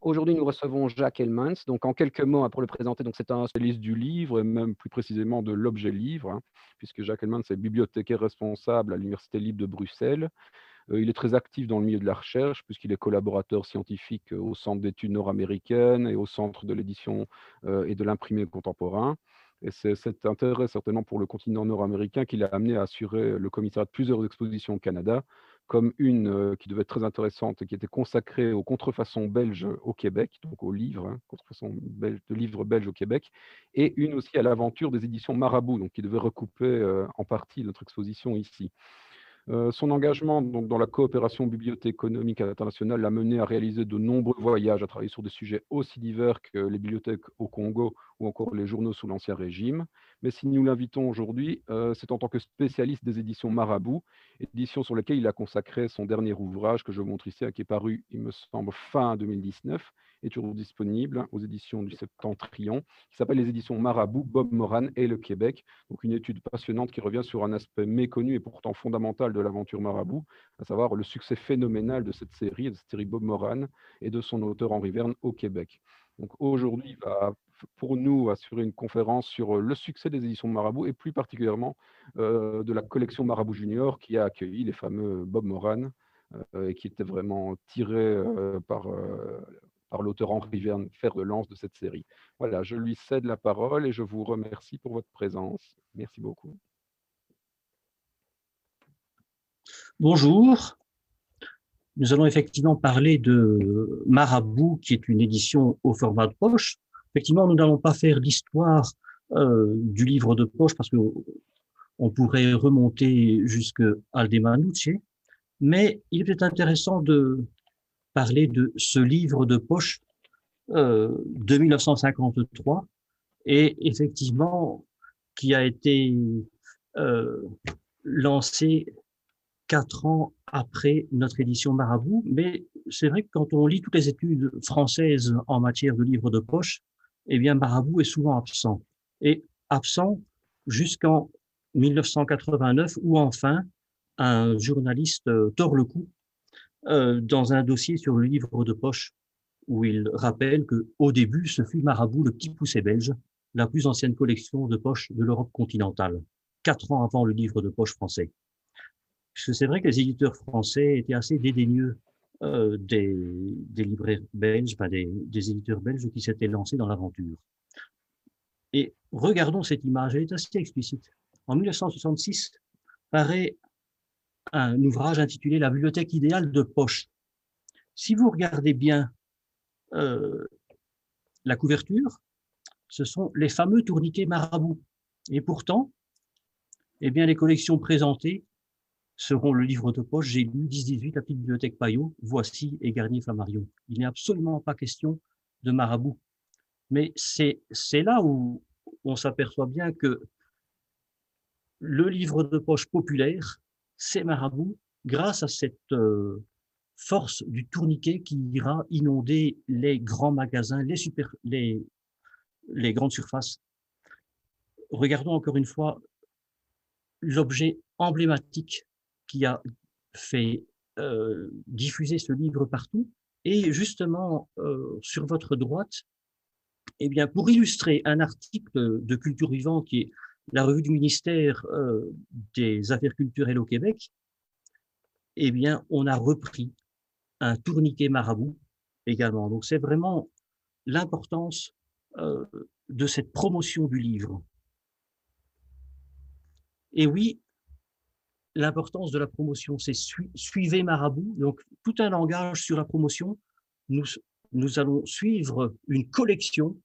Aujourd'hui, nous recevons Jacques Helmans. Donc, en quelques mots, pour le présenter, donc c'est un spécialiste du livre et même plus précisément de l'objet livre, puisque Jacques Helmans est bibliothécaire responsable à l'Université libre de Bruxelles. Il est très actif dans le milieu de la recherche, puisqu'il est collaborateur scientifique au Centre d'études nord-américaines et au Centre de l'édition et de l'imprimé contemporain. Et c'est cet intérêt certainement pour le continent nord-américain qui l'a amené à assurer le commissariat de plusieurs expositions au Canada, comme une qui devait être très intéressante et qui était consacrée aux contrefaçons belges au Québec, donc aux livres, contrefaçons de livres belges au Québec, et une aussi à l'aventure des éditions Marabout, donc qui devait recouper en partie notre exposition ici. Son engagement donc dans la coopération bibliothéco-économique internationale l'a mené à réaliser de nombreux voyages, à travailler sur des sujets aussi divers que les bibliothèques au Congo ou encore les journaux sous l'Ancien Régime. Mais si nous l'invitons aujourd'hui, c'est en tant que spécialiste des éditions Marabout, éditions sur lesquelles il a consacré son dernier ouvrage que je vous montre ici, qui est paru, il me semble, fin 2019, est toujours disponible aux éditions du Septentrion, qui s'appelle les éditions Marabout, Bob Moran et le Québec. Donc une étude passionnante qui revient sur un aspect méconnu et pourtant fondamental de l'aventure Marabout, à savoir le succès phénoménal de cette série Bob Moran et de son auteur Henri Verne au Québec. Donc aujourd'hui, il va pour nous assurer une conférence sur le succès des éditions Marabout et plus particulièrement de la collection Marabout Junior qui a accueilli les fameux Bob Moran et qui était vraiment tiré par l'auteur Henri Verne, fer de lance de cette série. Voilà, je lui cède la parole et je vous remercie pour votre présence. Merci beaucoup. Bonjour, nous allons effectivement parler de Marabout, qui est une édition au format de poche. Effectivement, nous n'allons pas faire l'histoire du livre de poche parce qu'on pourrait remonter jusqu'à Aldemar Nucci, mais il est peut-être intéressant de parler de ce livre de poche de 1953 et effectivement qui a été euh, lancé 4 ans après notre édition Marabout, mais c'est vrai que quand on lit toutes les études françaises en matière de livres de poche, eh bien Marabout est souvent absent. Et absent jusqu'en 1989 où enfin un journaliste tord le cou dans un dossier sur le livre de poche où il rappelle que au début ce fut Marabout le petit poucet belge, la plus ancienne collection de poches de l'Europe continentale, 4 ans avant le livre de poche français. Parce que c'est vrai que les éditeurs français étaient assez dédaigneux des libraires belges, enfin des éditeurs belges qui s'étaient lancés dans l'aventure. Et regardons cette image, elle est assez explicite. En 1966 paraît un ouvrage intitulé La bibliothèque idéale de poche. Si vous regardez bien euh, la couverture, ce sont les fameux tourniquets Marabout. Et pourtant, eh bien, les collections présentées seront le livre de poche J'ai lu 10-18, la petite bibliothèque Payot, Voici et Garnier Flammarion. Il n'est absolument pas question de Marabout. Mais c'est là où on s'aperçoit bien que le livre de poche populaire, c'est Marabout, grâce à cette force du tourniquet qui ira inonder les grands magasins, les grandes surfaces. Regardons encore une fois l'objet emblématique qui a fait diffuser ce livre partout. Et justement, sur votre droite, eh bien, pour illustrer un article de Culture Vivante qui est la revue du ministère des Affaires culturelles au Québec, eh bien, on a repris un tourniquet Marabout également. Donc, c'est vraiment l'importance euh, de cette promotion du livre. Et oui, l'importance de la promotion, c'est suivez Marabout. Donc, tout un langage sur la promotion. Nous, nous allons suivre une collection.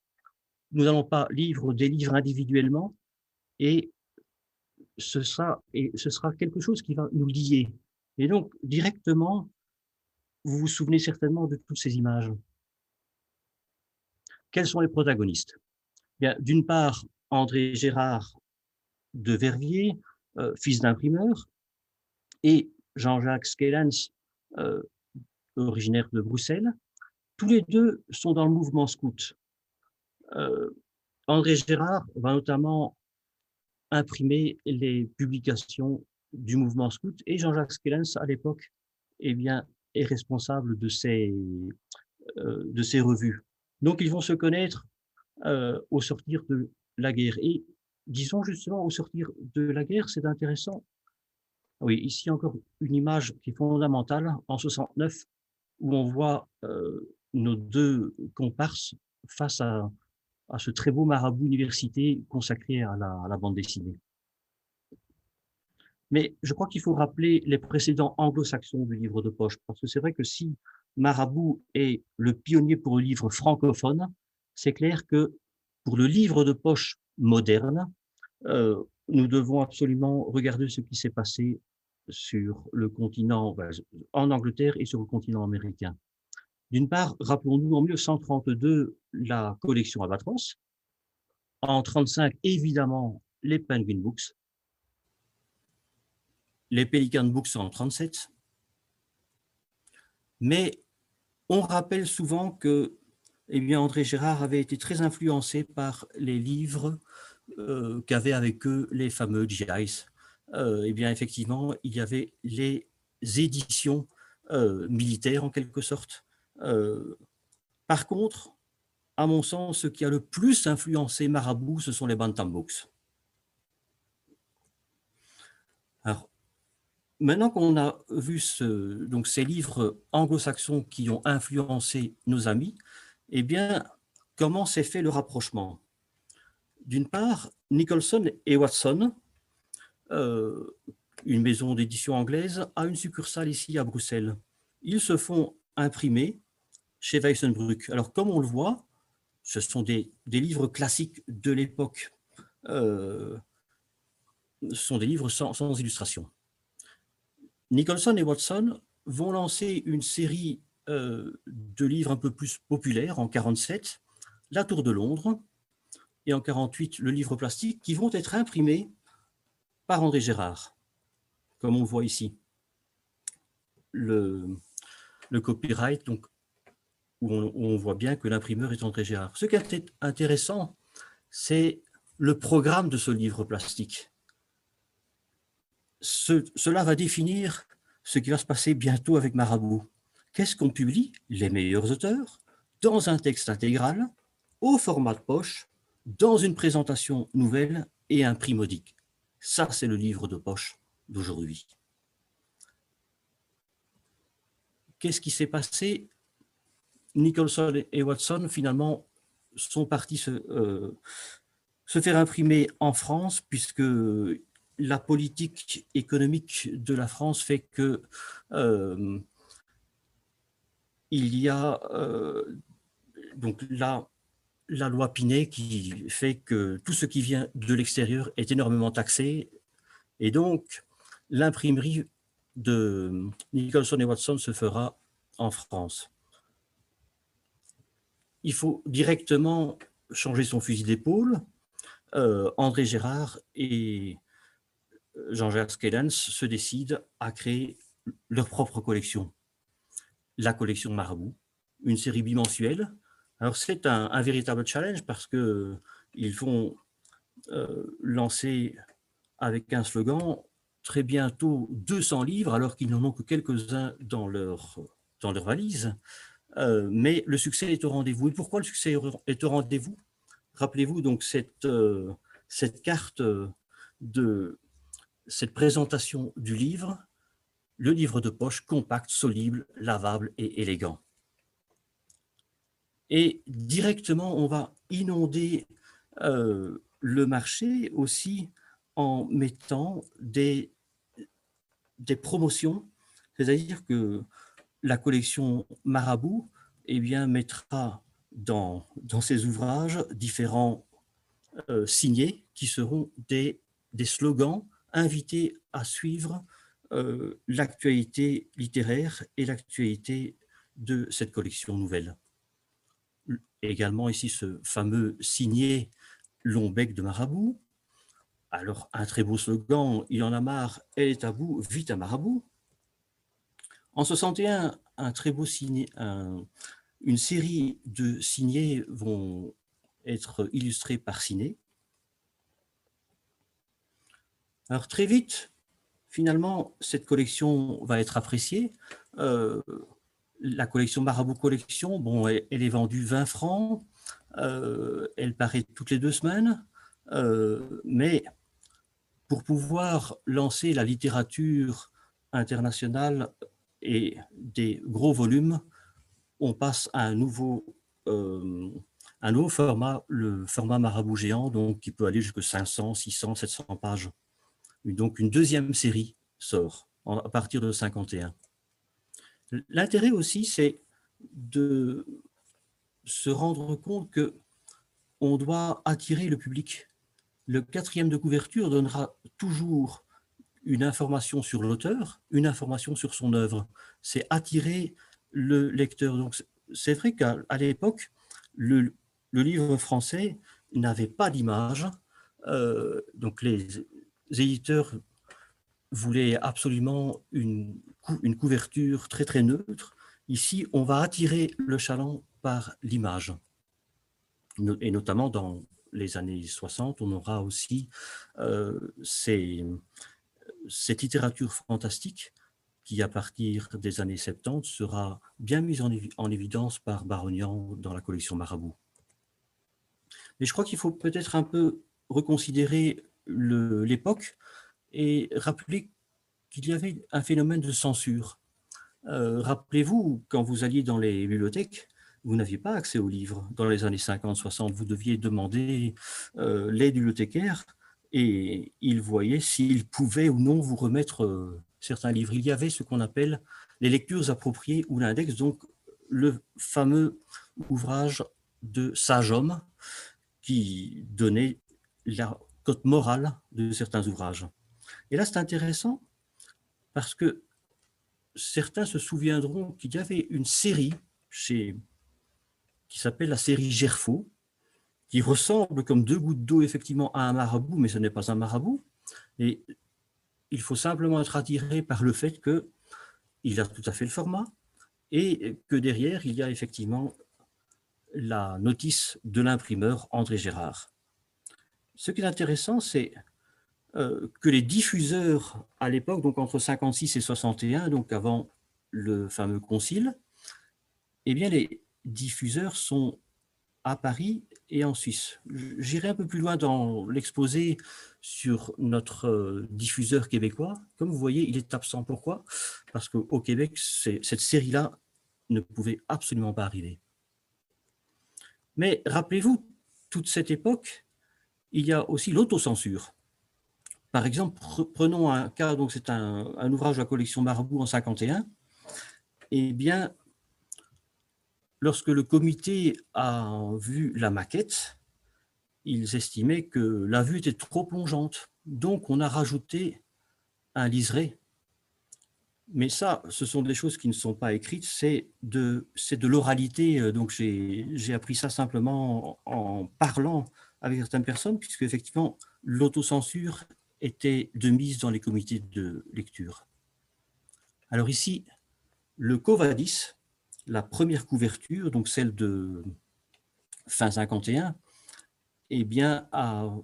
Nous n'allons pas lire des livres individuellement et ce sera quelque chose qui va nous lier. Et donc, directement, vous vous souvenez certainement de toutes ces images. Quels sont les protagonistes? Bien, d'une part, André Gérard de Verviers, fils d'imprimeur, et Jean-Jacques Skellens, euh, originaire de Bruxelles. Tous les deux sont dans le mouvement scout. Euh, André Gérard va notamment imprimer les publications du mouvement scout et Jean-Jacques Skellens, à l'époque, eh bien, est responsable de ces de ces revues. Donc, ils vont se connaître au sortir de la guerre. Et disons justement, au sortir de la guerre, c'est intéressant. Oui, ici encore une image qui est fondamentale, en 69, où on voit nos deux comparses face à ce très beau marabout université consacré à la bande dessinée. Mais je crois qu'il faut rappeler les précédents anglo-saxons du livre de poche, parce que c'est vrai que si Marabout est le pionnier pour le livre francophone, c'est clair que pour le livre de poche moderne, nous devons absolument regarder ce qui s'est passé sur le continent, en Angleterre et sur le continent américain. D'une part, rappelons-nous en 1932 la collection Albatros, en 1935 évidemment les Penguin Books, les Pelican Books en 1937, mais on rappelle souvent que André Gérard avait été très influencé par les livres qu'avaient avec eux les fameux GIs. Effectivement, il y avait les éditions militaires en quelque sorte. Par contre, à mon sens, ce qui a le plus influencé Marabout, ce sont les Bantam Books. Alors, maintenant qu'on a vu donc ces livres anglo-saxons qui ont influencé nos amis, eh bien, comment s'est fait le rapprochement? D'une part, Nicholson et Watson, une maison d'édition anglaise, a une succursale ici à Bruxelles. Ils se font imprimer chez Weissenbruck. Alors, comme on le voit, ce sont des livres classiques de l'époque. Ce sont des livres sans illustration. Nicholson et Watson vont lancer une série de livres un peu plus populaires en 1947, La Tour de Londres, et en 1948, le livre plastique, qui vont être imprimés par André Gérard, comme on le voit ici. Le copyright, donc, où on voit bien que l'imprimeur est André Gérard. Ce qui est intéressant, c'est le programme de ce livre plastique. Cela va définir ce qui va se passer bientôt avec Marabout. Qu'est-ce qu'on publie? Les meilleurs auteurs, dans un texte intégral, au format de poche, dans une présentation nouvelle et un prix modique. Ça, c'est le livre de poche d'aujourd'hui. Qu'est-ce qui s'est passé? Nicholson et Watson, finalement, sont partis se faire imprimer en France, puisque la politique économique de la France fait que il y a donc la loi Pinet qui fait que tout ce qui vient de l'extérieur est énormément taxé, et donc l'imprimerie de Nicholson et Watson se fera en France. Il faut directement changer son fusil d'épaule. André Gérard et Jean-Jacques Skellens se décident à créer leur propre collection, la collection Marabout, une série bimensuelle. Alors c'est un véritable challenge parce qu'ils vont lancer avec un slogan très bientôt 200 livres alors qu'ils n'en ont que quelques-uns dans leur valise. Mais le succès est au rendez-vous. Et pourquoi le succès est au rendez-vous? Rappelez-vous donc cette carte de cette présentation du livre, le livre de poche compact, soluble, lavable et élégant. Et directement, on va inonder le marché aussi en mettant des promotions, c'est-à-dire que la collection Marabout mettra dans ses ouvrages différents signés qui seront des slogans invités à suivre l'actualité littéraire et l'actualité de cette collection nouvelle. Également ici ce fameux signé long bec de Marabout. Alors un très beau slogan, il en a marre, elle est à bout, vite à Marabout. En 61, un très beau signé, une série de signés vont être illustrés par Ciné. Alors très vite, finalement, cette collection va être appréciée. La collection Marabout Collection, bon, elle est vendue 20 francs, elle paraît toutes les 2 semaines, mais pour pouvoir lancer la littérature internationale et des gros volumes, on passe à un nouveau format, le format Marabout géant, donc qui peut aller jusqu'à 500, 600, 700 pages. Donc une deuxième série sort à partir de 51. L'intérêt aussi, c'est de se rendre compte que on doit attirer le public. Le 4e de couverture donnera toujours une information sur l'auteur, une information sur son œuvre. C'est attirer le lecteur. Donc, c'est vrai qu'à l'époque, le livre français n'avait pas d'image. Donc, les éditeurs voulaient absolument une couverture très, très neutre. Ici, on va attirer le chaland par l'image. Et notamment dans les années 60, on aura aussi cette littérature fantastique qui, à partir des années 70, sera bien mise en évidence par Barognan dans la collection Marabout. Mais je crois qu'il faut peut-être un peu reconsidérer l'époque et rappeler qu'il y avait un phénomène de censure. Rappelez-vous, quand vous alliez dans les bibliothèques, vous n'aviez pas accès aux livres. Dans les années 50-60, vous deviez demander l'aide bibliothécaire et ils voyaient s'ils pouvaient ou non vous remettre certains livres. Il y avait ce qu'on appelle les lectures appropriées ou l'index, donc le fameux ouvrage de sage homme qui donnait la cote morale de certains ouvrages. Et là, c'est intéressant parce que certains se souviendront qu'il y avait une série qui s'appelle la série Gerfaut, qui ressemble comme 2 gouttes d'eau effectivement à un marabout, mais ce n'est pas un marabout. Et il faut simplement être attiré par le fait qu'il a tout à fait le format et que derrière, il y a effectivement la notice de l'imprimeur André Gérard. Ce qui est intéressant, c'est que les diffuseurs à l'époque, donc entre 56 et 61, donc avant le fameux concile, eh bien les diffuseurs sont à Paris et en Suisse. J'irai un peu plus loin dans l'exposé sur notre diffuseur québécois. Comme vous voyez, il est absent. Pourquoi? Parce qu'au Québec, cette série-là ne pouvait absolument pas arriver. Mais rappelez-vous, toute cette époque, il y a aussi l'autocensure. Par exemple, prenons un cas, donc c'est un ouvrage de la collection Marabout en 51. Eh bien, lorsque le comité a vu la maquette, ils estimaient que la vue était trop plongeante. Donc, on a rajouté un liseré. Mais ça, ce sont des choses qui ne sont pas écrites, c'est de l'oralité. Donc, j'ai appris ça simplement en parlant avec certaines personnes, puisque effectivement, l'autocensure était de mise dans les comités de lecture. Alors ici, le Covadis, la première couverture, donc celle de fin 51, eh bien, a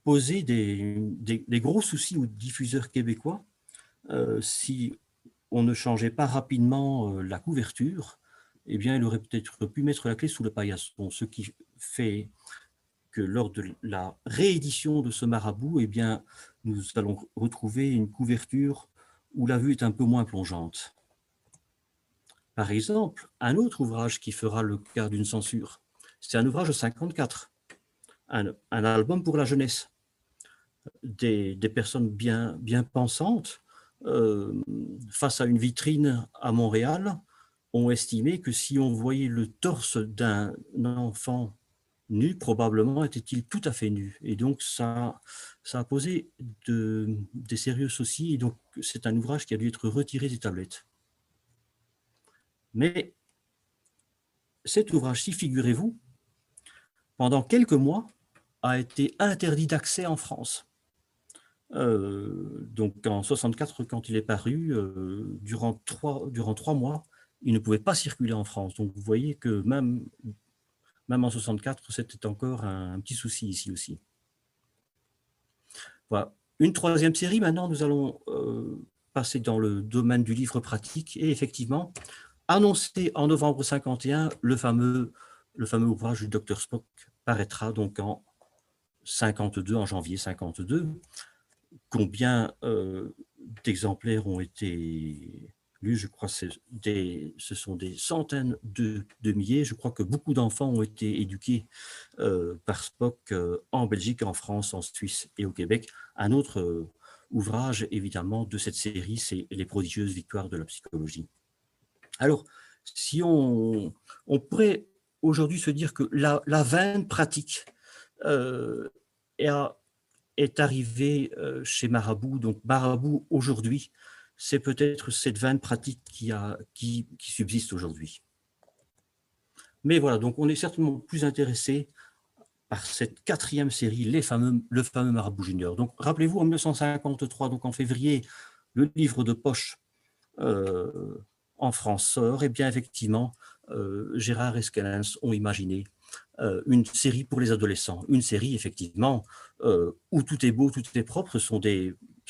posé des gros soucis aux diffuseurs québécois. Si on ne changeait pas rapidement la couverture, eh bien, il aurait peut-être pu mettre la clé sous le paillasson, ce qui fait que lors de la réédition de ce marabout, eh bien, nous allons retrouver une couverture où la vue est un peu moins plongeante. Par exemple, un autre ouvrage qui fera le cas d'une censure, c'est un ouvrage de 54, un album pour la jeunesse. Des personnes bien pensantes, face à une vitrine à Montréal, ont estimé que si on voyait le torse d'un enfant nu, probablement était-il tout à fait nu. Et donc, ça a posé des sérieux soucis. Et donc, c'est un ouvrage qui a dû être retiré des tablettes. Mais cet ouvrage-ci, figurez-vous, pendant quelques mois, a été interdit d'accès en France. Donc en 64, quand il est paru, durant 3 mois, il ne pouvait pas circuler en France. Donc vous voyez que même en 64, c'était encore un petit souci ici aussi. Voilà. Une troisième série, maintenant, nous allons passer dans le domaine du livre pratique et effectivement, annoncé en novembre 51, le fameux ouvrage du Dr Spock paraîtra donc en 52, en janvier 52. Combien d'exemplaires ont été lus? Je crois que ce sont des centaines de milliers. Je crois que beaucoup d'enfants ont été éduqués par Spock en Belgique, en France, en Suisse et au Québec. Un autre ouvrage, évidemment, de cette série, c'est Les prodigieuses victoires de la psychologie. Alors, si on pourrait aujourd'hui se dire que la veine pratique est arrivée chez Marabout. Donc, Marabout, aujourd'hui, c'est peut-être cette veine pratique qui subsiste aujourd'hui. Mais voilà, donc on est certainement plus intéressé par cette quatrième série, le fameux Marabout Junior. Donc, rappelez-vous, en 1953, donc en février, le livre de poche en France sort. Et bien, effectivement, Gérard et Scalens ont imaginé une série pour les adolescents. Une série, effectivement, où tout est beau, tout est propre. Ce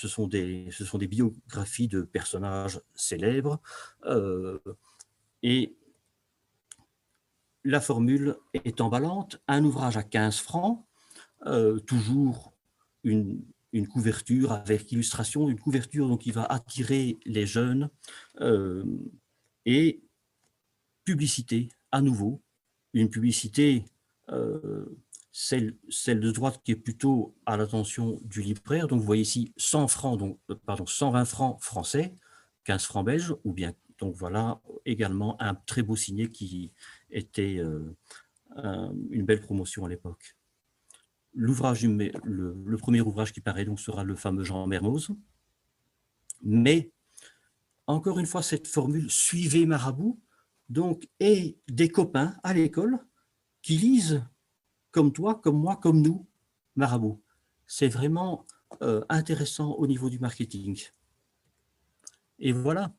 sont des biographies de personnages célèbres. Et la formule est emballante. Un ouvrage à 15 francs, toujours une couverture avec illustration, une couverture donc, qui va attirer les jeunes, et publicité, à nouveau, une publicité, celle de droite qui est plutôt à l'attention du libraire. Donc vous voyez ici 100 francs, donc, 120 francs français, 15 francs belges, ou bien, donc voilà, également un très beau signet qui était une belle promotion à l'époque. L'ouvrage, le premier ouvrage qui paraît donc sera le fameux Jean Mermoz. Mais, encore une fois, cette formule « suivez Marabout » donc, et des copains à l'école qui lisent comme toi, comme moi, comme nous, Marabout. C'est vraiment intéressant au niveau du marketing. Et voilà,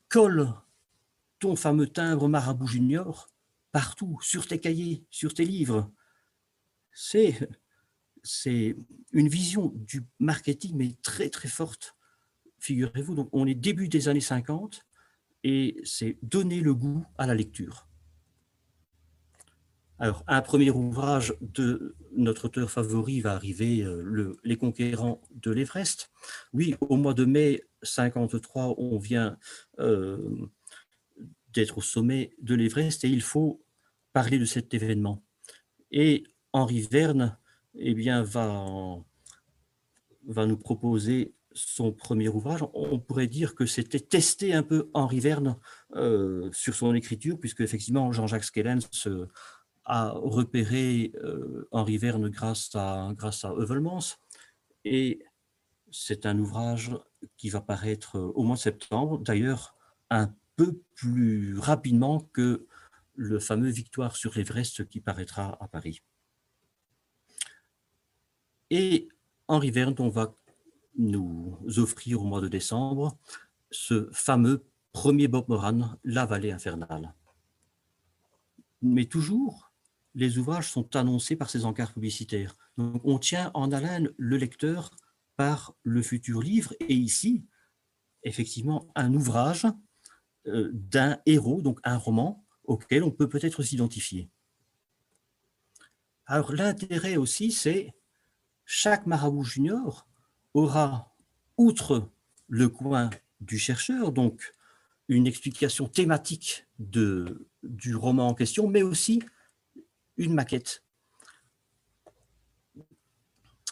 colle ton fameux timbre Marabout Junior partout, sur tes cahiers, sur tes livres. C'est une vision du marketing, mais très très forte. Figurez-vous, donc on est début des années 50 et c'est donner le goût à la lecture. Alors, un premier ouvrage de notre auteur favori va arriver, Les Conquérants de l'Everest. Oui, au mois de mai 53, on vient d'être au sommet de l'Everest et il faut parler de cet événement. Et Henri Verne, eh bien, va nous proposer son premier ouvrage. On pourrait dire que c'était tester un peu Henri Verne sur son écriture, puisque effectivement Jean-Jacques Skellens a repéré Henri Verne grâce à Heuvelmans. Et c'est un ouvrage qui va paraître au mois de septembre, d'ailleurs un peu plus rapidement que le fameux Victoire sur l'Everest qui paraîtra à Paris. Et Henri Verne, on va nous offrir au mois de décembre ce fameux premier Bob Moran, La Vallée infernale. Mais toujours, les ouvrages sont annoncés par ces encarts publicitaires. Donc, on tient en haleine le lecteur par le futur livre. Et ici, effectivement, un ouvrage d'un héros, donc un roman, auquel on peut peut-être s'identifier. Alors, l'intérêt aussi, c'est chaque Marabout Junior aura, outre le coin du chercheur, donc une explication thématique du roman en question, mais aussi une maquette.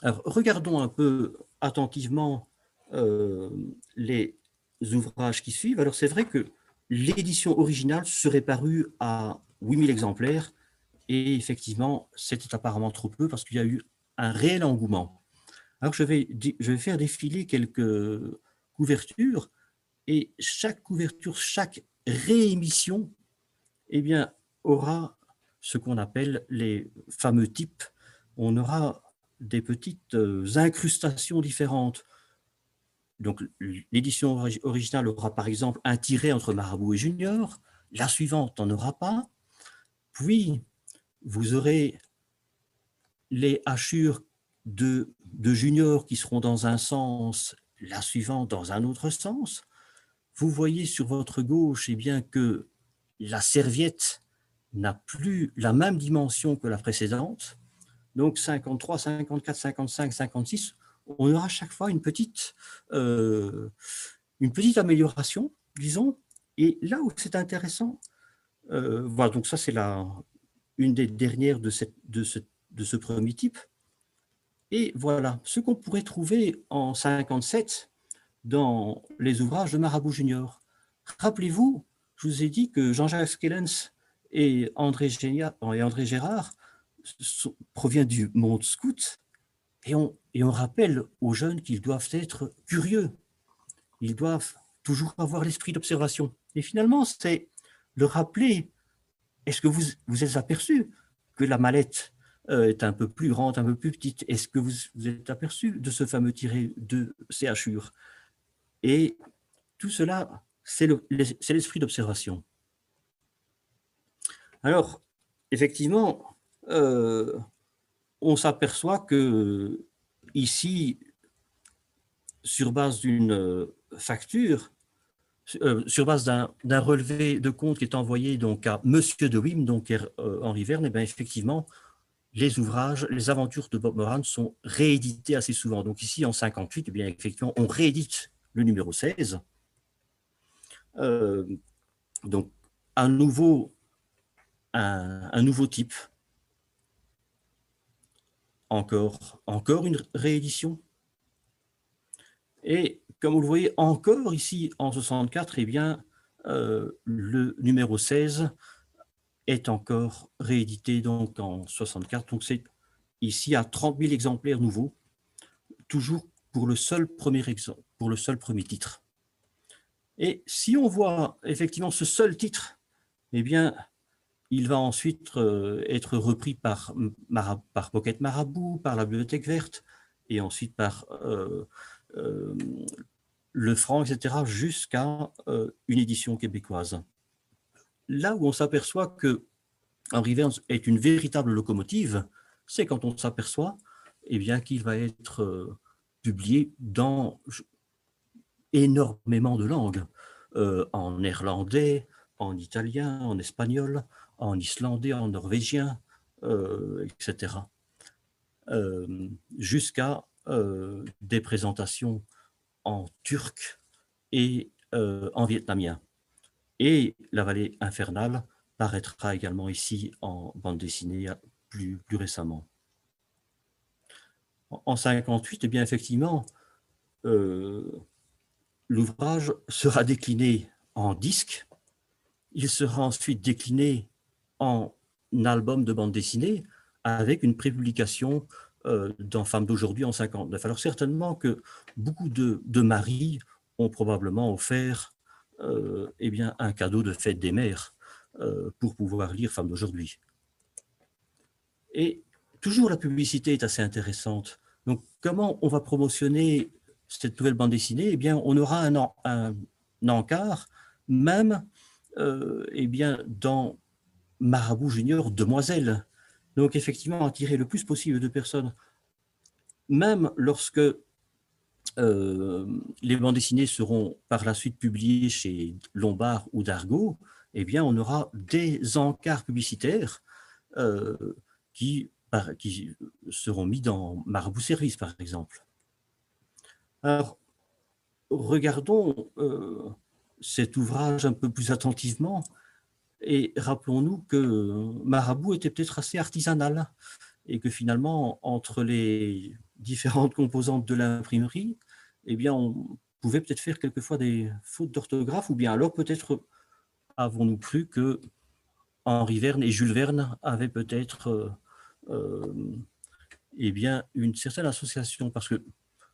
Alors, regardons un peu attentivement les ouvrages qui suivent. Alors, c'est vrai que l'édition originale serait parue à 8000 exemplaires et effectivement, c'était apparemment trop peu parce qu'il y a eu un réel engouement. Alors, je vais faire défiler quelques couvertures et chaque couverture, chaque réémission, eh bien, aura ce qu'on appelle les fameux types. On aura des petites incrustations différentes. Donc, l'édition originale aura par exemple un tiret entre Marabout et Junior, la suivante n'en aura pas, puis vous aurez les hachures de Junior qui seront dans un sens la suivante dans un autre sens. Vous voyez sur votre gauche eh bien, que la serviette n'a plus la même dimension que la précédente. Donc 53, 54, 55, 56, on aura à chaque fois une petite amélioration, disons. Et là où c'est intéressant, voilà, donc ça c'est une des dernières de ce premier type. Et voilà, ce qu'on pourrait trouver en 57 dans les ouvrages de Marabout Junior. Rappelez-vous, je vous ai dit que Jean-Jacques Skellens et André Gérard proviennent du monde scout, et on rappelle aux jeunes qu'ils doivent être curieux, ils doivent toujours avoir l'esprit d'observation. Et finalement, c'est le rappeler, est-ce que vous êtes aperçu que la mallette est un peu plus grande, un peu plus petite? Est-ce que vous êtes aperçu de ce fameux tiret de CHUR? Et tout cela, c'est l'esprit d'observation. Alors, effectivement, on s'aperçoit que ici, sur base d'une facture, sur base d'un relevé de compte qui est envoyé donc à Monsieur de Wim, donc Henri Verne, et bien effectivement, les ouvrages, les aventures de Bob Moran sont réédités assez souvent. Donc ici, en 58, eh bien effectivement, on réédite le numéro 16. Donc, un nouveau type, encore une réédition. Et comme vous le voyez, encore ici en 64, eh bien, le numéro 16 est encore réédité donc en 64. Donc c'est ici à 30 000 exemplaires nouveaux, toujours pour le seul premier titre. Et si on voit effectivement ce seul titre, eh bien, il va ensuite être repris par Pocket Marabout, par la Bibliothèque Verte, et ensuite par le Franc, etc., jusqu'à une édition québécoise. Là où on s'aperçoit que Henri Verne est une véritable locomotive, c'est quand on s'aperçoit eh bien, qu'il va être publié dans énormément de langues, en néerlandais, en italien, en espagnol, en islandais, en norvégien, etc. Jusqu'à des présentations en turc et en vietnamien. Et La Vallée infernale paraîtra également ici en bande dessinée plus récemment. En 58, eh bien effectivement, l'ouvrage sera décliné en disque. Il sera ensuite décliné en album de bande dessinée avec une prépublication dans Femmes d'aujourd'hui en 59. Alors certainement que beaucoup de maris ont probablement offert eh bien, un cadeau de fête des mères pour pouvoir lire Femmes d'aujourd'hui. Et toujours la publicité est assez intéressante. Donc comment on va promotionner cette nouvelle bande dessinée? Eh bien, on aura un encart, même eh bien, dans Marabout Junior Demoiselle. Donc effectivement, attirer le plus possible de personnes, même lorsque les bandes dessinées seront par la suite publiées chez Lombard ou Dargaud, eh bien, on aura des encarts publicitaires qui seront mis dans Marabout Service, par exemple. Alors, regardons cet ouvrage un peu plus attentivement et rappelons-nous que Marabout était peut-être assez artisanal et que finalement, entre les différentes composantes de l'imprimerie, eh bien, on pouvait peut-être faire quelquefois des fautes d'orthographe, ou bien alors peut-être avons-nous cru que Henri Verne et Jules Verne avaient peut-être eh bien, une certaine association, parce que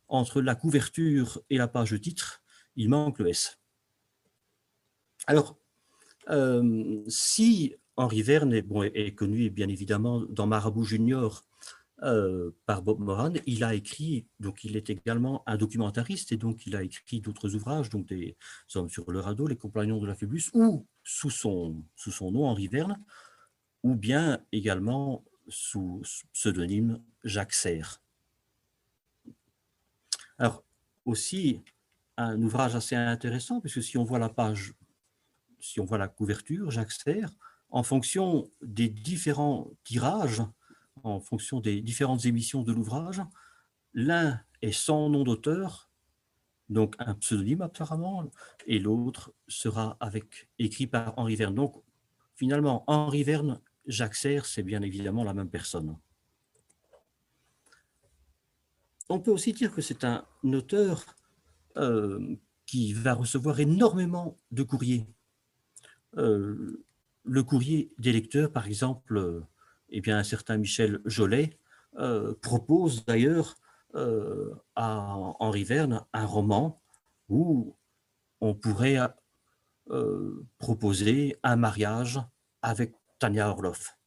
entre la couverture et la page de titre, il manque le S. Alors, si Henri Verne est connu bien évidemment dans Marabout Junior par Bob Moran, il a écrit, donc il est également un documentariste, et donc il a écrit d'autres ouvrages, donc des Hommes sur le radeau, Les Compagnons de la Phébus, ou sous son nom Henri Verne, ou bien également sous pseudonyme Jacques Serre. Alors, aussi un ouvrage assez intéressant, puisque si on voit la page, si on voit la couverture, Jacques Serre, en fonction des différents tirages, en fonction des différentes émissions de l'ouvrage, l'un est sans nom d'auteur, donc un pseudonyme apparemment, et l'autre sera écrit par Henri Verne. Donc finalement, Henri Verne, Jacques Serre, c'est bien évidemment la même personne. On peut aussi dire que c'est un auteur qui va recevoir énormément de courriers. Le courrier des lecteurs, par exemple, eh bien, un certain Michel Jolet propose d'ailleurs à Henri Verne un roman où on pourrait proposer un mariage avec Tania Orloff.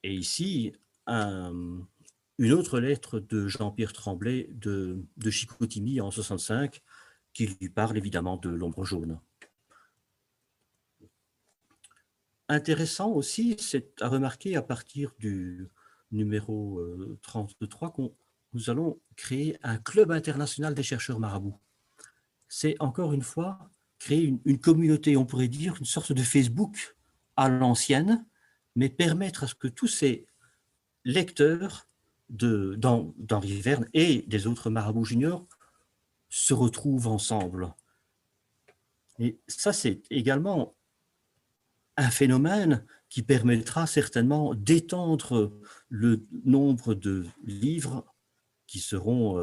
Et ici, une autre lettre de Jean-Pierre Tremblay de Chicoutimi en 65 qui lui parle évidemment de l'ombre jaune. Intéressant aussi, c'est à remarquer à partir du numéro 33 que nous allons créer un club international des chercheurs marabouts. C'est encore une fois créer une communauté, on pourrait dire une sorte de Facebook à l'ancienne, mais permettre à ce que tous ces lecteurs d'Henri Verne et des autres marabouts juniors se retrouvent ensemble. Et ça, c'est également un phénomène qui permettra certainement d'étendre le nombre de livres qui seront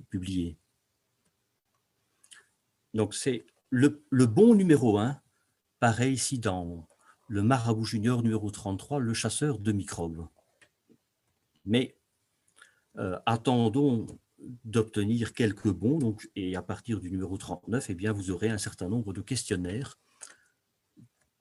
publiés. Donc c'est le bon numéro 1, pareil ici dans le Marabout Junior numéro 33, le chasseur de microbes. Mais attendons d'obtenir quelques bons, donc, et à partir du numéro 39, eh bien, vous aurez un certain nombre de questionnaires.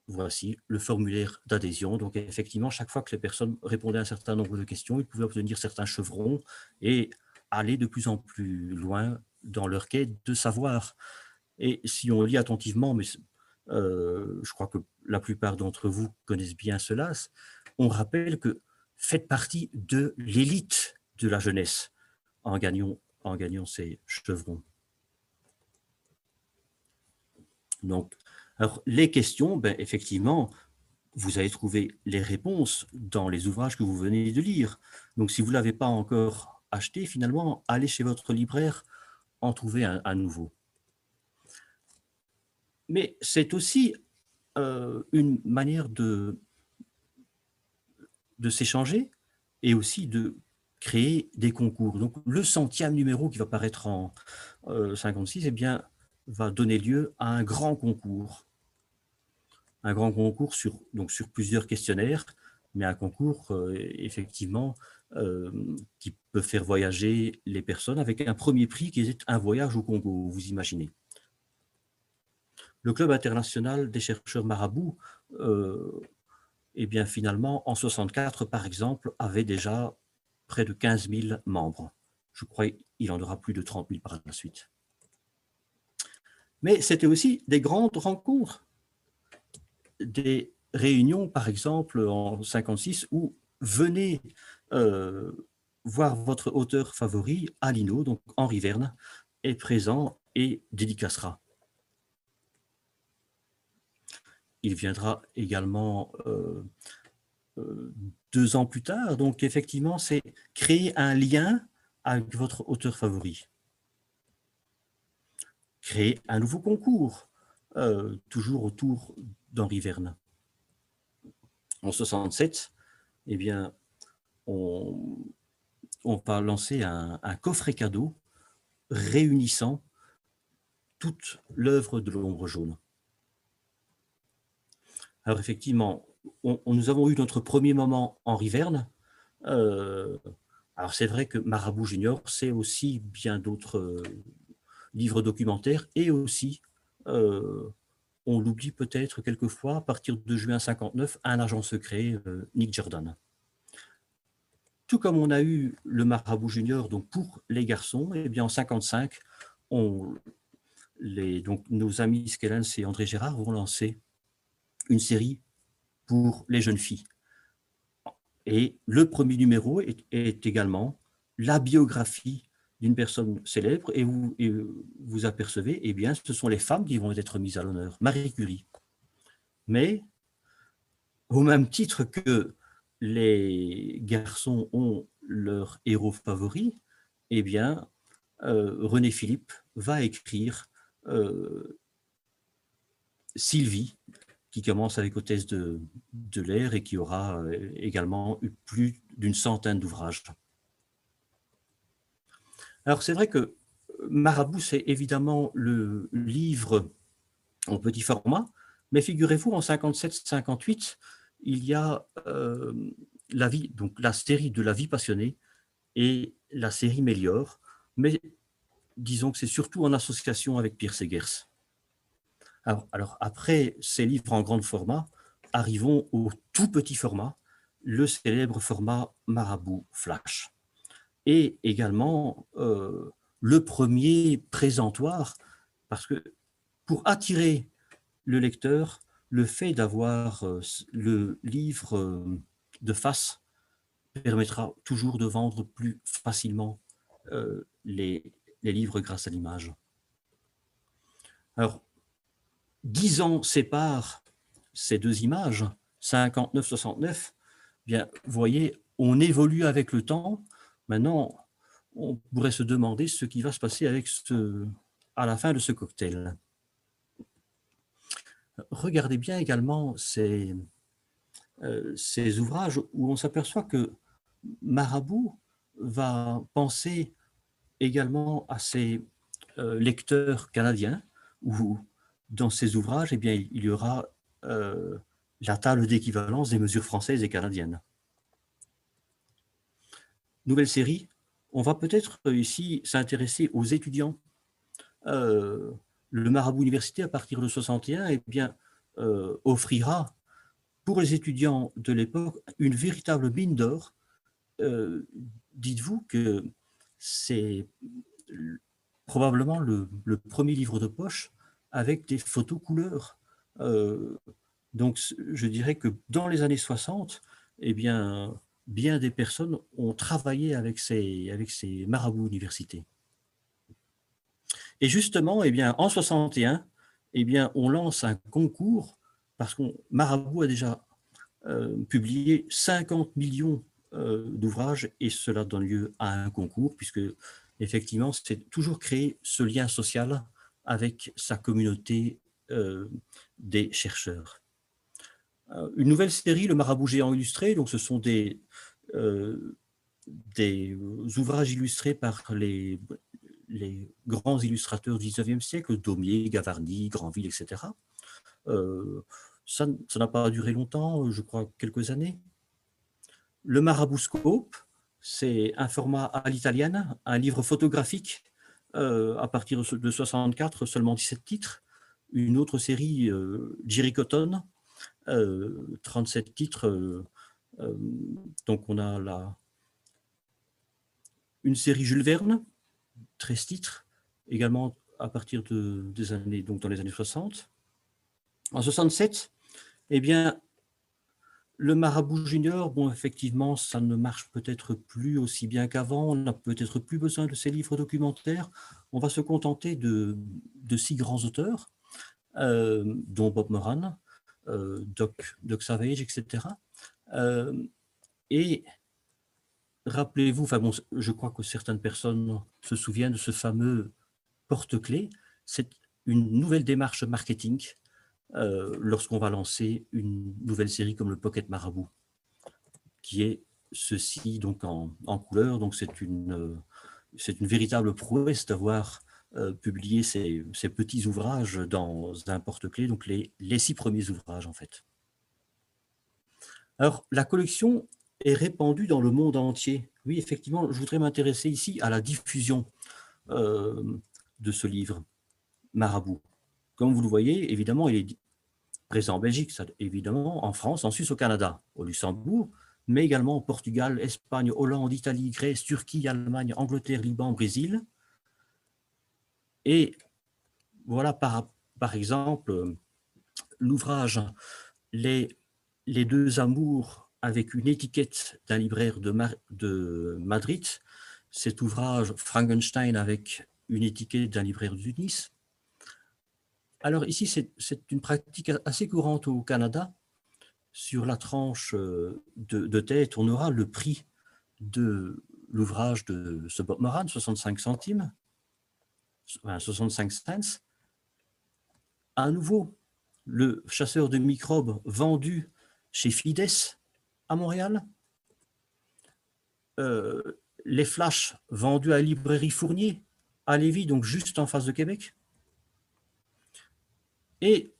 Voici le formulaire d'adhésion. Donc effectivement, chaque fois que les personnes répondaient à un certain nombre de questions, ils pouvaient obtenir certains chevrons et aller de plus en plus loin dans leur quête de savoir. Et si on lit attentivement, mais je crois que la plupart d'entre vous connaissent bien cela, on rappelle que faites partie de l'élite de la jeunesse en gagnant ces chevrons. Donc, alors, les questions, ben, effectivement, vous allez trouver les réponses dans les ouvrages que vous venez de lire. Donc, si vous ne l'avez pas encore acheté, finalement, allez chez votre libraire, en trouver un nouveau. Mais c'est aussi une manière de s'échanger et aussi de créer des concours. Donc, le 100e numéro qui va paraître en 56, eh bien, va donner lieu à un grand concours. Un grand concours sur plusieurs questionnaires, mais un concours effectivement qui peut faire voyager les personnes avec un premier prix qui est un voyage au Congo, vous imaginez. Le Club international des chercheurs marabouts, eh bien finalement, en 64, par exemple, avait déjà près de 15 000 membres. Je crois qu'il en aura plus de 30 000 par la suite. Mais c'était aussi des grandes rencontres, des réunions, par exemple, en 56, où venez voir votre auteur favori, Alino, donc Henri Verne, est présent et dédicacera. Il viendra également 2 ans plus tard, donc effectivement, c'est créer un lien avec votre auteur favori. Créer un nouveau concours, toujours autour d'Henri Verne. En 67, eh bien, on va lancer un coffret cadeau réunissant toute l'œuvre de l'ombre jaune. Alors effectivement, nous avons eu notre premier moment Henri Verne. Alors c'est vrai que Marabout Junior, c'est aussi bien d'autres livres documentaires et aussi, on l'oublie peut-être quelquefois, à partir de juin 59, Un agent secret, Nick Jordan. Tout comme on a eu le Marabout Junior donc pour les garçons, et bien en 55, donc nos amis Skellens et André Gérard vont lancer une série pour les jeunes filles. Et le premier numéro est également la biographie d'une personne célèbre et vous apercevez, eh bien, ce sont les femmes qui vont être mises à l'honneur. Marie Curie. Mais, au même titre que les garçons ont leur héros favori, eh bien, René Philippe va écrire Sylvie, qui commence avec Hôtesse de l'air et qui aura également eu plus d'une centaine d'ouvrages. Alors c'est vrai que Marabout, c'est évidemment le livre en petit format, mais figurez-vous, en 57-58, il y a la vie, donc la série de La vie passionnée et la série Mélior, mais disons que c'est surtout en association avec Pierre Segers. Alors après ces livres en grand format, arrivons au tout petit format, le célèbre format Marabout Flash. Et également le premier présentoir, parce que pour attirer le lecteur, le fait d'avoir le livre de face permettra toujours de vendre plus facilement les livres grâce à l'image. Alors, 10 ans séparent ces deux images, 59-69, bien, vous voyez, on évolue avec le temps. Maintenant, on pourrait se demander ce qui va se passer à la fin de ce cocktail. Regardez bien également ces ouvrages où on s'aperçoit que Marabout va penser également à ses lecteurs canadiens, où dans ces ouvrages, eh bien, il y aura la table d'équivalence des mesures françaises et canadiennes. Nouvelle série, on va peut-être ici s'intéresser aux étudiants. Le Marabout Université, à partir de 61, eh bien, offrira pour les étudiants de l'époque une véritable mine d'or. Dites-vous que c'est probablement le premier livre de poche avec des photos couleurs. Donc, je dirais que dans les années 60, eh bien des personnes ont travaillé avec ces marabouts universités. Et justement, eh bien, en 61, eh bien, on lance un concours parce que Marabout a déjà publié 50 millions d'ouvrages et cela donne lieu à un concours puisque effectivement, c'est toujours créer ce lien social avec sa communauté des chercheurs. Une nouvelle série, Le Marabout géant illustré, donc ce sont des ouvrages illustrés par les grands illustrateurs du XIXe siècle, Daumier, Gavarni, Granville, etc. Ça n'a pas duré longtemps, je crois quelques années. Le Marabouscope, c'est un format à l'italienne, un livre photographique à partir de 64, seulement 17 titres. Une autre série, Jerry Cotton, 37 titres. Donc on a une série Jules Verne, 13 titres, également à partir des années, donc dans les années 60. En 67, eh bien, le Marabout Junior, bon, effectivement, ça ne marche peut-être plus aussi bien qu'avant. On n'a peut-être plus besoin de ces livres documentaires. On va se contenter de 6 grands auteurs, dont Bob Moran, Doc Savage, etc. Et rappelez-vous, enfin bon, je crois que certaines personnes se souviennent de ce fameux porte-clés. C'est une nouvelle démarche marketing lorsqu'on va lancer une nouvelle série comme le Pocket Marabout, qui est ceci donc en couleur. Donc c'est une véritable prouesse d'avoir publié ces petits ouvrages dans un porte-clés, donc les 6 premiers ouvrages en fait. Alors la collection est répandue dans le monde entier. Oui, effectivement, je voudrais m'intéresser ici à la diffusion de ce livre, Marabout. Comme vous le voyez, évidemment, il est présent en Belgique, évidemment, en France, en Suisse, au Canada, au Luxembourg, mais également au Portugal, Espagne, Hollande, Italie, Grèce, Turquie, Allemagne, Angleterre, Liban, Brésil. Et voilà, par exemple, l'ouvrage les 2 amours avec une étiquette d'un libraire de Madrid, cet ouvrage Frankenstein avec une étiquette d'un libraire de Nice. Alors ici, c'est une pratique assez courante au Canada. Sur la tranche de tête, on aura le prix de l'ouvrage de ce Bob Moran, 65 centimes, 65 cents. À nouveau, le chasseur de microbes vendu chez Fides à Montréal. Les flashs vendus à la librairie Fournier à Lévis, donc juste en face de Québec. Et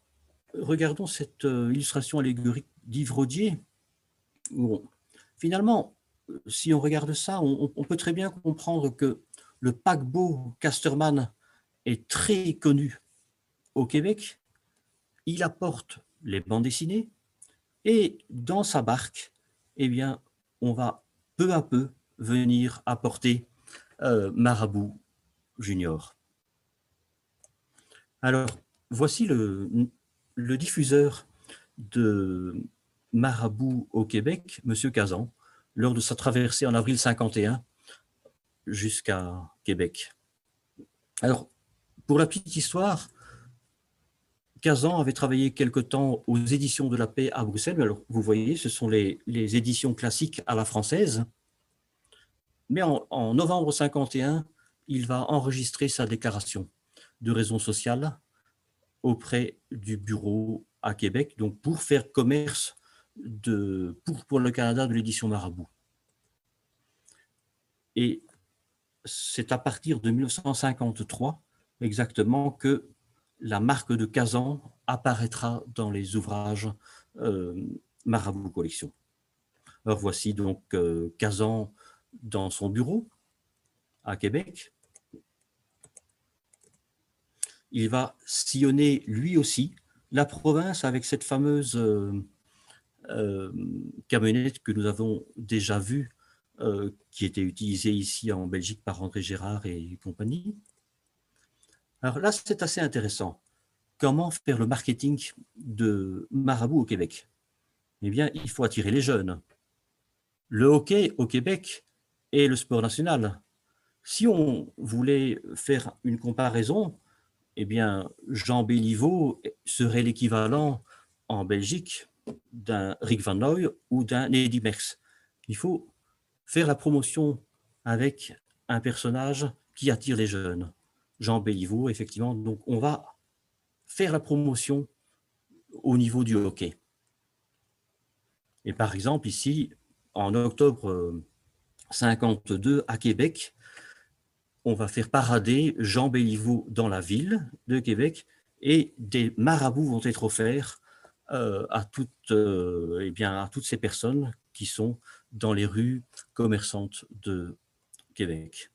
regardons cette illustration allégorique d'Yves Rodier. Où finalement, si on regarde ça, on peut très bien comprendre que le paquebot Casterman est très connu au Québec. Il apporte les bandes dessinées et dans sa barque, eh bien, on va peu à peu venir apporter Marabout Junior. Alors, voici le diffuseur de Marabout au Québec, M. Kazan, lors de sa traversée en avril 51 jusqu'à Québec. Alors, pour la petite histoire, Kazan avait travaillé quelque temps aux éditions de la paix à Bruxelles. Alors, vous voyez, ce sont les éditions classiques à la française. Mais en novembre 51, il va enregistrer sa déclaration de raison sociale auprès du bureau à Québec, donc pour faire commerce pour le Canada de l'édition Marabout. Et c'est à partir de 1953 exactement que la marque de Kazan apparaîtra dans les ouvrages Marabout Collection. Alors voici donc Kazan dans son bureau à Québec. Il va sillonner lui aussi la province avec cette fameuse camionnette que nous avons déjà vue, qui était utilisée ici en Belgique par André Gérard et compagnie. Alors là, c'est assez intéressant. Comment faire le marketing de Marabout au Québec? Eh bien, il faut attirer les jeunes. Le hockey au Québec est le sport national. Si on voulait faire une comparaison, eh bien, Jean Béliveau serait l'équivalent en Belgique d'un Rick Van Nooy ou d'un Eddy Merckx. Il faut faire la promotion avec un personnage qui attire les jeunes. Jean Béliveau, effectivement. Donc, on va faire la promotion au niveau du hockey. Et par exemple, ici, en octobre 52 à Québec, on va faire parader Jean Béliveau dans la ville de Québec et des marabouts vont être offerts à toutes ces personnes qui sont dans les rues commerçantes de Québec.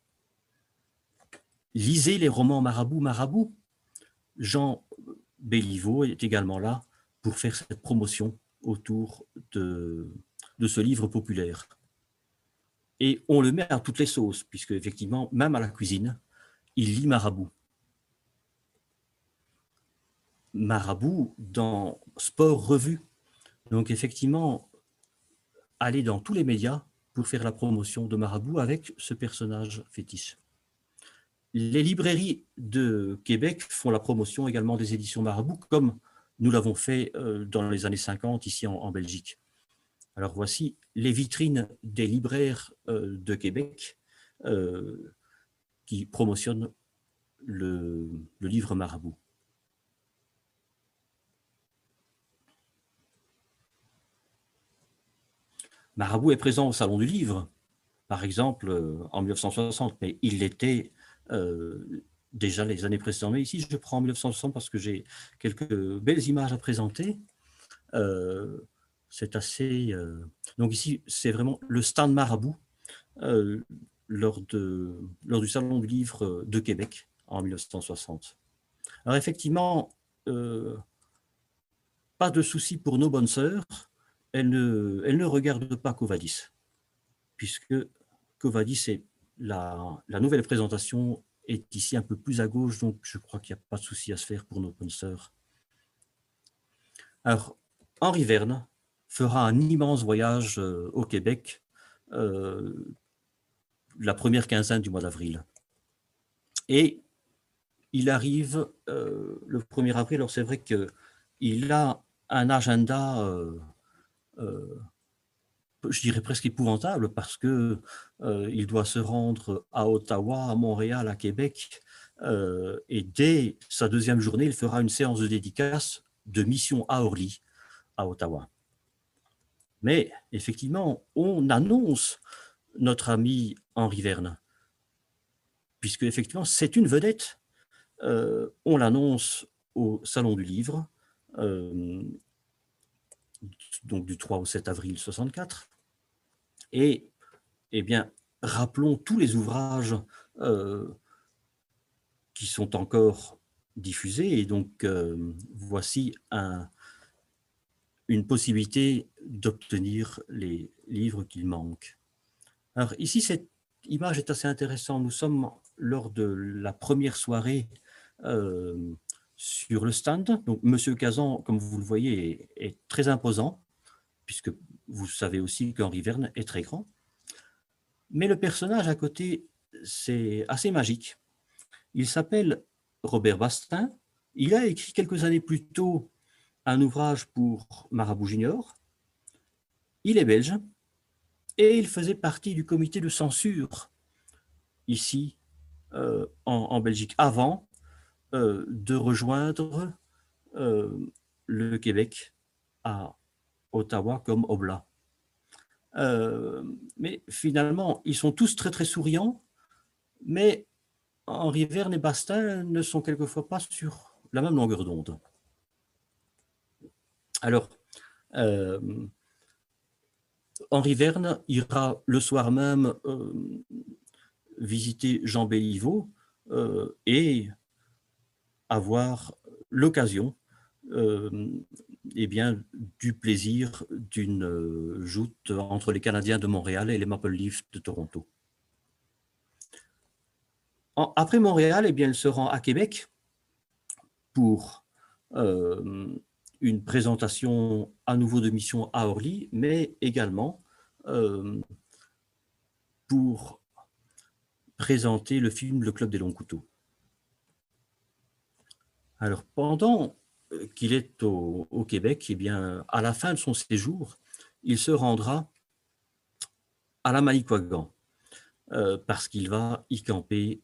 Lisez les romans Marabout. Jean Béliveau est également là pour faire cette promotion autour de ce livre populaire. Et on le met à toutes les sauces, puisque effectivement, même à la cuisine, il lit Marabout. Marabout dans Sport Revue. Donc effectivement, aller dans tous les médias pour faire la promotion de Marabout avec ce personnage fétiche. Les librairies de Québec font la promotion également des éditions Marabout, comme nous l'avons fait dans les années 50 ici en Belgique. Alors voici les vitrines des libraires de Québec qui promotionnent le livre Marabout. Marabout est présent au Salon du Livre, par exemple en 1960, mais il l'était déjà les années précédentes. Mais ici, je prends 1960 parce que j'ai quelques belles images à présenter. C'est assez... Donc ici, c'est vraiment le stand Marabout lors du Salon du Livre de Québec en 1960. Alors effectivement, pas de souci pour nos bonnes sœurs, elles ne regardent pas Covadis, puisque Covadis est la nouvelle présentation est ici un peu plus à gauche, donc je crois qu'il n'y a pas de souci à se faire pour nos bonnes sœurs. Alors, Henri Verne fera un immense voyage au Québec la première quinzaine du mois d'avril. Et il arrive le 1er avril, alors c'est vrai qu'il a un agenda, je dirais presque épouvantable, parce que il doit se rendre à Ottawa, à Montréal, à Québec, et dès sa deuxième journée, il fera une séance de dédicace de mission à Orly, à Ottawa. Mais effectivement, on annonce notre ami Henri Verne, puisque effectivement, c'est une vedette. On l'annonce au Salon du Livre, donc du 3 au 7 avril 64. Et eh bien, rappelons tous les ouvrages qui sont encore diffusés. Et donc, voici une possibilité d'obtenir les livres qu'il manque. Alors ici, cette image est assez intéressante. Nous sommes lors de la première soirée sur le stand. Donc, Monsieur Cazan, comme vous le voyez, est très imposant, puisque vous savez aussi qu'Henri Verne est très grand. Mais le personnage à côté, c'est assez magique. Il s'appelle Robert Bastin. Il a écrit quelques années plus tôt un ouvrage pour Marabout Junior. Il est belge et il faisait partie du comité de censure ici en Belgique avant de rejoindre le Québec à Ottawa comme oblat. Mais finalement, ils sont tous très très souriants, mais Henri Verne et Bastin ne sont quelquefois pas sur la même longueur d'onde. Alors, Henri Verne ira le soir même visiter Jean Béliveau et avoir l'occasion eh bien, du plaisir d'une joute entre les Canadiens de Montréal et les Maple Leafs de Toronto. Après Montréal, eh bien, il se rend à Québec pour une présentation à nouveau de mission à Orly, mais également pour présenter le film Le Club des Longs Couteaux. Alors, pendant qu'il est au Québec, eh bien, à la fin de son séjour, il se rendra à la Manicouagan parce qu'il va y camper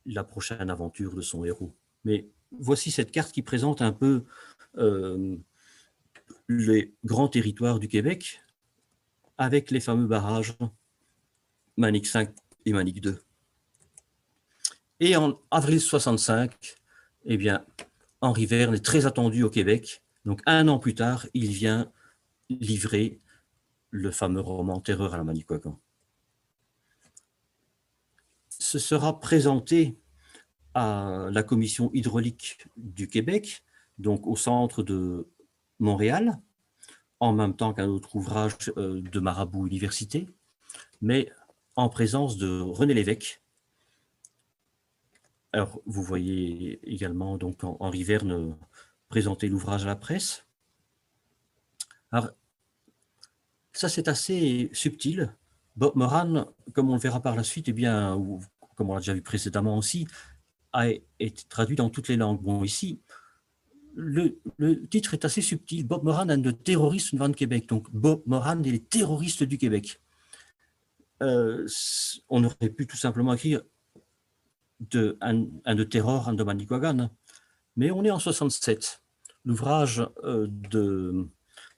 la prochaine aventure de son héros. Mais voici cette carte qui présente un peu les grands territoires du Québec avec les fameux barrages Manic 5 et Manic 2. Et en avril 65, eh bien, Henri Verne est très attendu au Québec. Donc, un an plus tard, il vient livrer le fameux roman Terreur à la Manicouagan. Ce sera présenté à la commission hydraulique du Québec, donc au centre de Montréal, en même temps qu'un autre ouvrage de Marabout Université, mais en présence de René Lévesque. Alors, vous voyez également donc Henri Verne présenter l'ouvrage à la presse. Alors, ça c'est assez subtil. Bob Moran, comme on le verra par la suite, eh bien, ou comme on l'a déjà vu précédemment aussi, a été traduit dans toutes les langues. Bon, ici, le titre est assez subtil. Bob Moran and the Terrorists van Québec. Donc, Bob Moran et les terroristes du Québec. On aurait pu tout simplement écrire un de terror, un de Manicouagan. Mais on est en 67. L'ouvrage de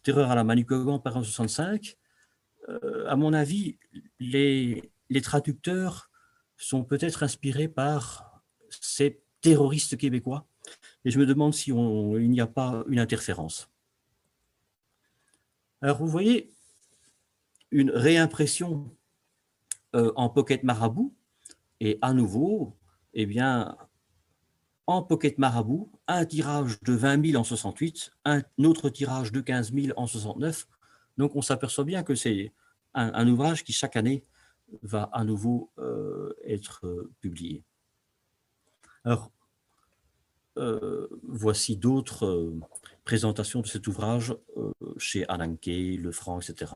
Terreur à la Manicouagan paraît en 65. À mon avis, les traducteurs sont peut-être inspirés par ces terroristes québécois. Et je me demande si il n'y a pas une interférence. Alors, vous voyez une réimpression en Pocket Marabout. Et à nouveau, eh bien, en Pocket Marabout, un tirage de 20 000 en 68, un autre tirage de 15 000 en 69. Donc, on s'aperçoit bien que c'est un ouvrage qui, chaque année, va à nouveau être publié. Alors, voici d'autres présentations de cet ouvrage chez Ananke, Lefranc, etc.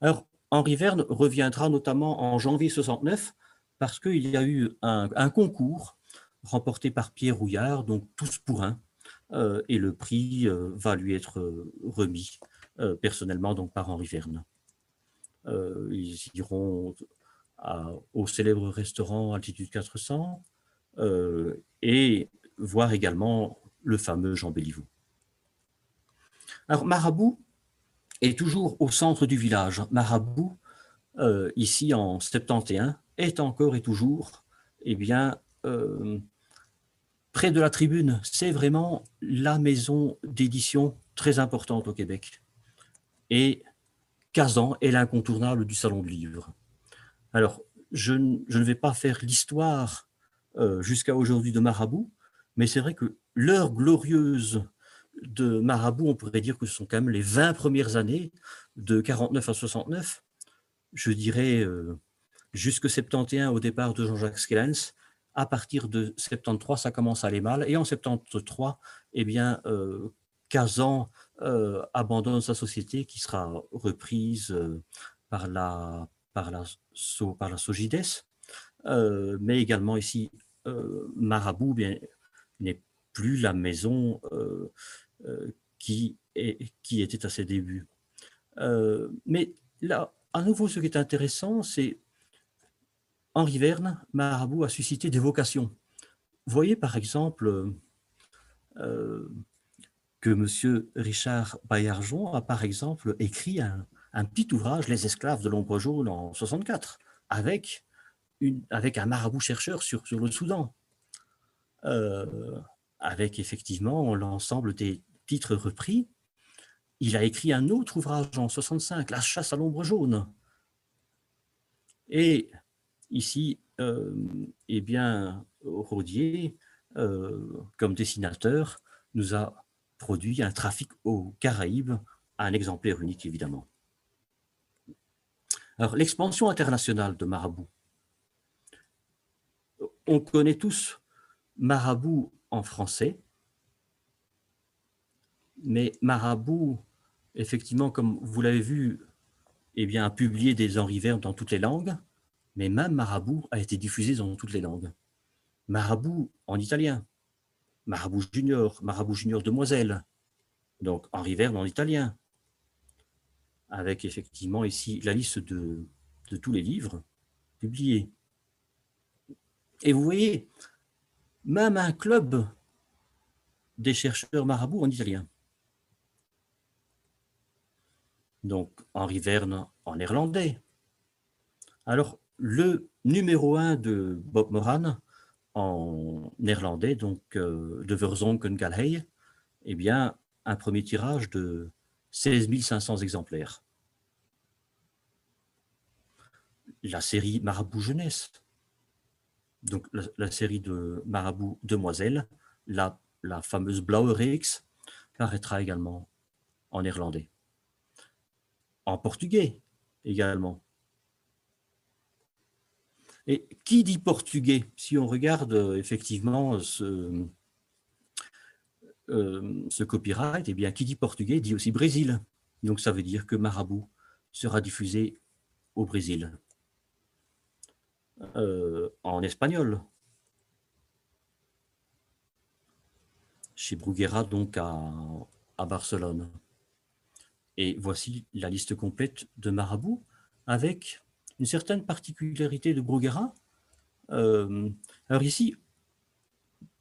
Alors, Henri Verne reviendra notamment en janvier 69 parce qu'il y a eu un concours remporté par Pierre Rouillard, donc Tous pour un, et le prix va lui être remis personnellement donc par Henri Verne. Ils iront au célèbre restaurant Altitude 400 et voir également le fameux Jean Béliveau. Alors Marabout est toujours au centre du village. Marabout, ici en 71, est encore et toujours eh bien, près de la tribune. C'est vraiment la maison d'édition très importante au Québec. Et Kazan est l'incontournable du salon de livre. Alors, je ne vais pas faire l'histoire jusqu'à aujourd'hui de Marabout, mais c'est vrai que l'heure glorieuse de Marabout, on pourrait dire que ce sont quand même les 20 premières années, de 49 à 69, je dirais jusque 71 au départ de Jean-Jacques Skellens. À partir de 73, ça commence à aller mal. Et en 73, eh bien, Kazan abandonne sa société qui sera reprise par la Sogides, mais également ici, Marabout n'est plus la maison qui était à ses débuts. Mais là, à nouveau, ce qui est intéressant, c'est Henri Verne, Marabout a suscité des vocations. Vous voyez par exemple que M. Richard Baillargeon a par exemple écrit un petit ouvrage, Les esclaves de l'ombre jaune en 64, avec un marabout chercheur sur le Soudan, euh, avec effectivement l'ensemble des titres repris. Il a écrit un autre ouvrage en 65, La chasse à l'ombre jaune. Et ici, eh bien, Rodier, comme dessinateur, nous a produit un trafic aux Caraïbes, un exemplaire unique évidemment. Alors, l'expansion internationale de Marabout. On connaît tous Marabout en français, mais Marabout, effectivement, comme vous l'avez vu, eh bien, a publié des Henri Verne dans toutes les langues, mais même Marabout a été diffusé dans toutes les langues. Marabout en italien, Marabout Junior Demoiselle, donc Henri Verne en italien, avec effectivement ici la liste de tous les livres publiés. Et vous voyez, même un club des chercheurs marabouts en italien. Donc Henri Verne en néerlandais. Alors, le numéro 1 de Bob Moran en néerlandais, donc de Verzonken Galhey, eh bien, un premier tirage de 16 500 exemplaires. La série Marabout Jeunesse, donc la série de Marabout Demoiselle, la fameuse Blauwe Reeks, paraîtra également en néerlandais. En portugais également. Et qui dit portugais? Si on regarde effectivement ce copyright, eh bien, qui dit portugais dit aussi Brésil. Donc ça veut dire que Marabout sera diffusé au Brésil. En espagnol, chez Bruguera, donc à Barcelone. Et voici la liste complète de Marabout, avec une certaine particularité de Bruguera. Alors ici,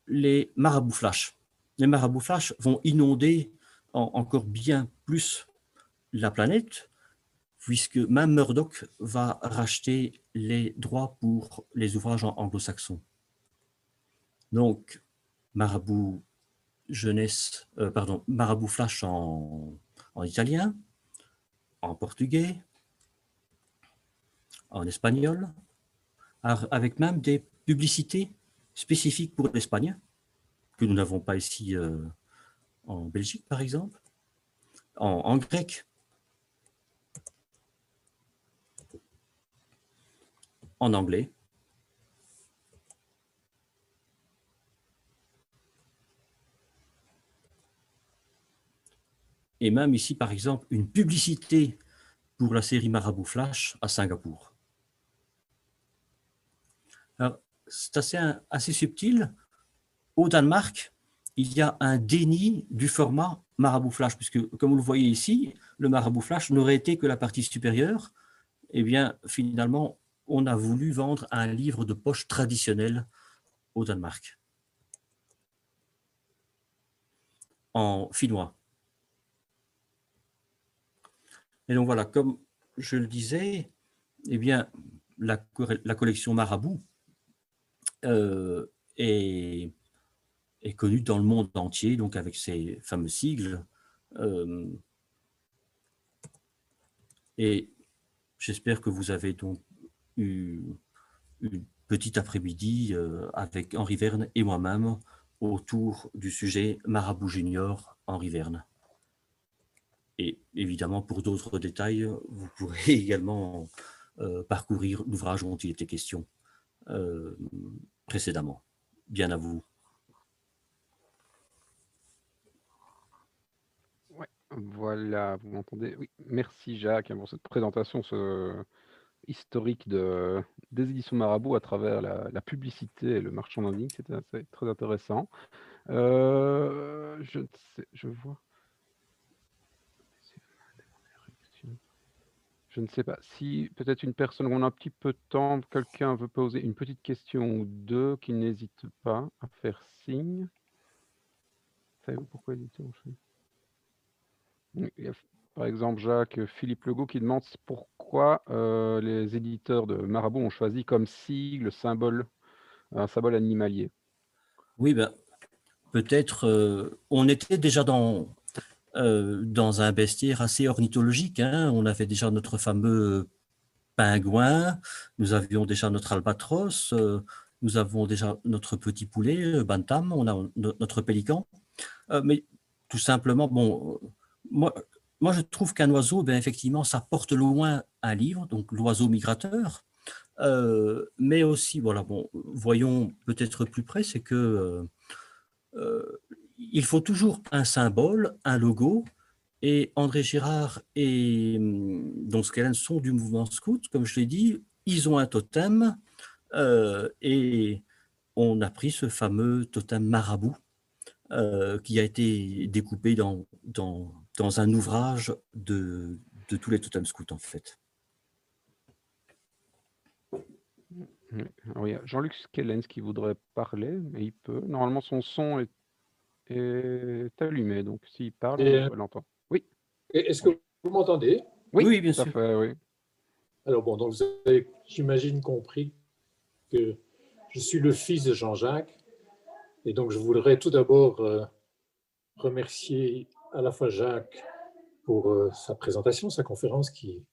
les marabouts flash. Les marabouts flash vont inonder encore bien plus la planète, puisque même Murdoch va racheter les droits pour les ouvrages anglo-saxons. Donc, Marabout jeunesse, Marabout flash en italien, en portugais, en espagnol, avec même des publicités spécifiques pour l'Espagne, que nous n'avons pas ici en Belgique, par exemple, en grec, en anglais. Et même ici, par exemple, une publicité pour la série Marabout Flash à Singapour. Alors, c'est assez subtil. Au Danemark, il y a un déni du format Marabout Flash, puisque, comme vous le voyez ici, le Marabout Flash n'aurait été que la partie supérieure. Eh bien, finalement, on a voulu vendre un livre de poche traditionnel au Danemark, en finnois. Et donc voilà, comme je le disais, eh bien, la collection Marabout est connue dans le monde entier, donc avec ses fameux sigles. Et j'espère que vous avez donc eu une petite après-midi avec Henri Verne et moi-même autour du sujet Marabout Junior Henri Verne. Et évidemment, pour d'autres détails, vous pourrez également parcourir l'ouvrage dont il était question précédemment. Bien à vous. Ouais, voilà, vous m'entendez? Oui, merci Jacques pour cette présentation historique des éditions Marabout à travers la publicité et le marchandising. C'était très intéressant. Je ne sais, je vois. Je ne sais pas si peut-être une personne, on a un petit peu de temps, quelqu'un veut poser une petite question ou deux, qui n'hésite pas à faire signe. Savez-vous pourquoi éditer en chaîne? Il y a, par exemple, Jacques Philippe Legault qui demande pourquoi les éditeurs de Marabout ont choisi comme sigle, un symbole animalier. Oui, ben, peut-être on était déjà dans un bestiaire assez ornithologique. Hein. On avait déjà notre fameux pingouin, nous avions déjà notre albatros, nous avons déjà notre petit poulet, bantam, on a notre pélican. Mais tout simplement, bon, moi je trouve qu'un oiseau, ben, effectivement, ça porte loin un livre, donc l'oiseau migrateur. Mais aussi, voilà, bon, voyons peut-être plus près, c'est que il faut toujours un symbole, un logo. Et André Girard et Don Skellen sont du mouvement scout, comme je l'ai dit. Ils ont un totem et on a pris ce fameux totem marabout qui a été découpé dans un ouvrage de tous les totems scouts, en fait. Alors, il y a Jean-Luc Skellens qui voudrait parler, mais il peut. Normalement, son son est allumé, donc s'il parle, on devrait l'entendre. Oui. Est-ce que vous m'entendez? Oui, Oui, bien tout à sûr. fait, oui. Alors bon, donc vous avez, j'imagine, compris que je suis le fils de Jean-Jacques. Et donc je voudrais tout d'abord remercier à la fois Jacques pour sa présentation, sa conférence qui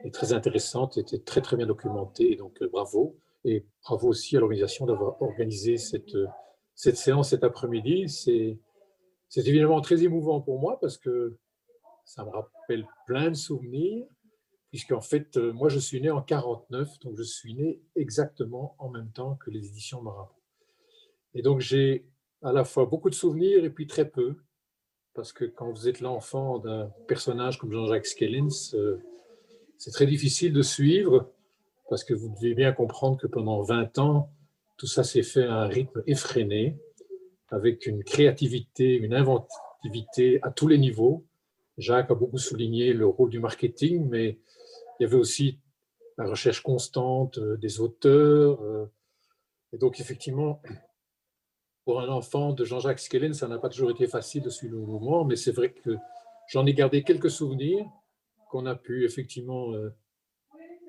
est très intéressante, était très très bien documentée, et donc bravo. Et bravo aussi à l'organisation d'avoir organisé cette séance cet après-midi. C'est évidemment très émouvant pour moi parce que ça me rappelle plein de souvenirs, puisqu'en fait, moi, je suis né en 49, donc je suis né exactement en même temps que les éditions Marabout. Et donc, j'ai à la fois beaucoup de souvenirs et puis très peu, parce que quand vous êtes l'enfant d'un personnage comme Jean-Jacques Skellens, c'est très difficile de suivre, parce que vous devez bien comprendre que pendant 20 ans, tout ça s'est fait à un rythme effréné, avec une créativité, une inventivité à tous les niveaux. Jacques a beaucoup souligné le rôle du marketing, mais il y avait aussi la recherche constante des auteurs. Et donc, effectivement, pour un enfant de Jean-Jacques Skellen, ça n'a pas toujours été facile de suivre le mouvement, mais c'est vrai que j'en ai gardé quelques souvenirs qu'on a pu effectivement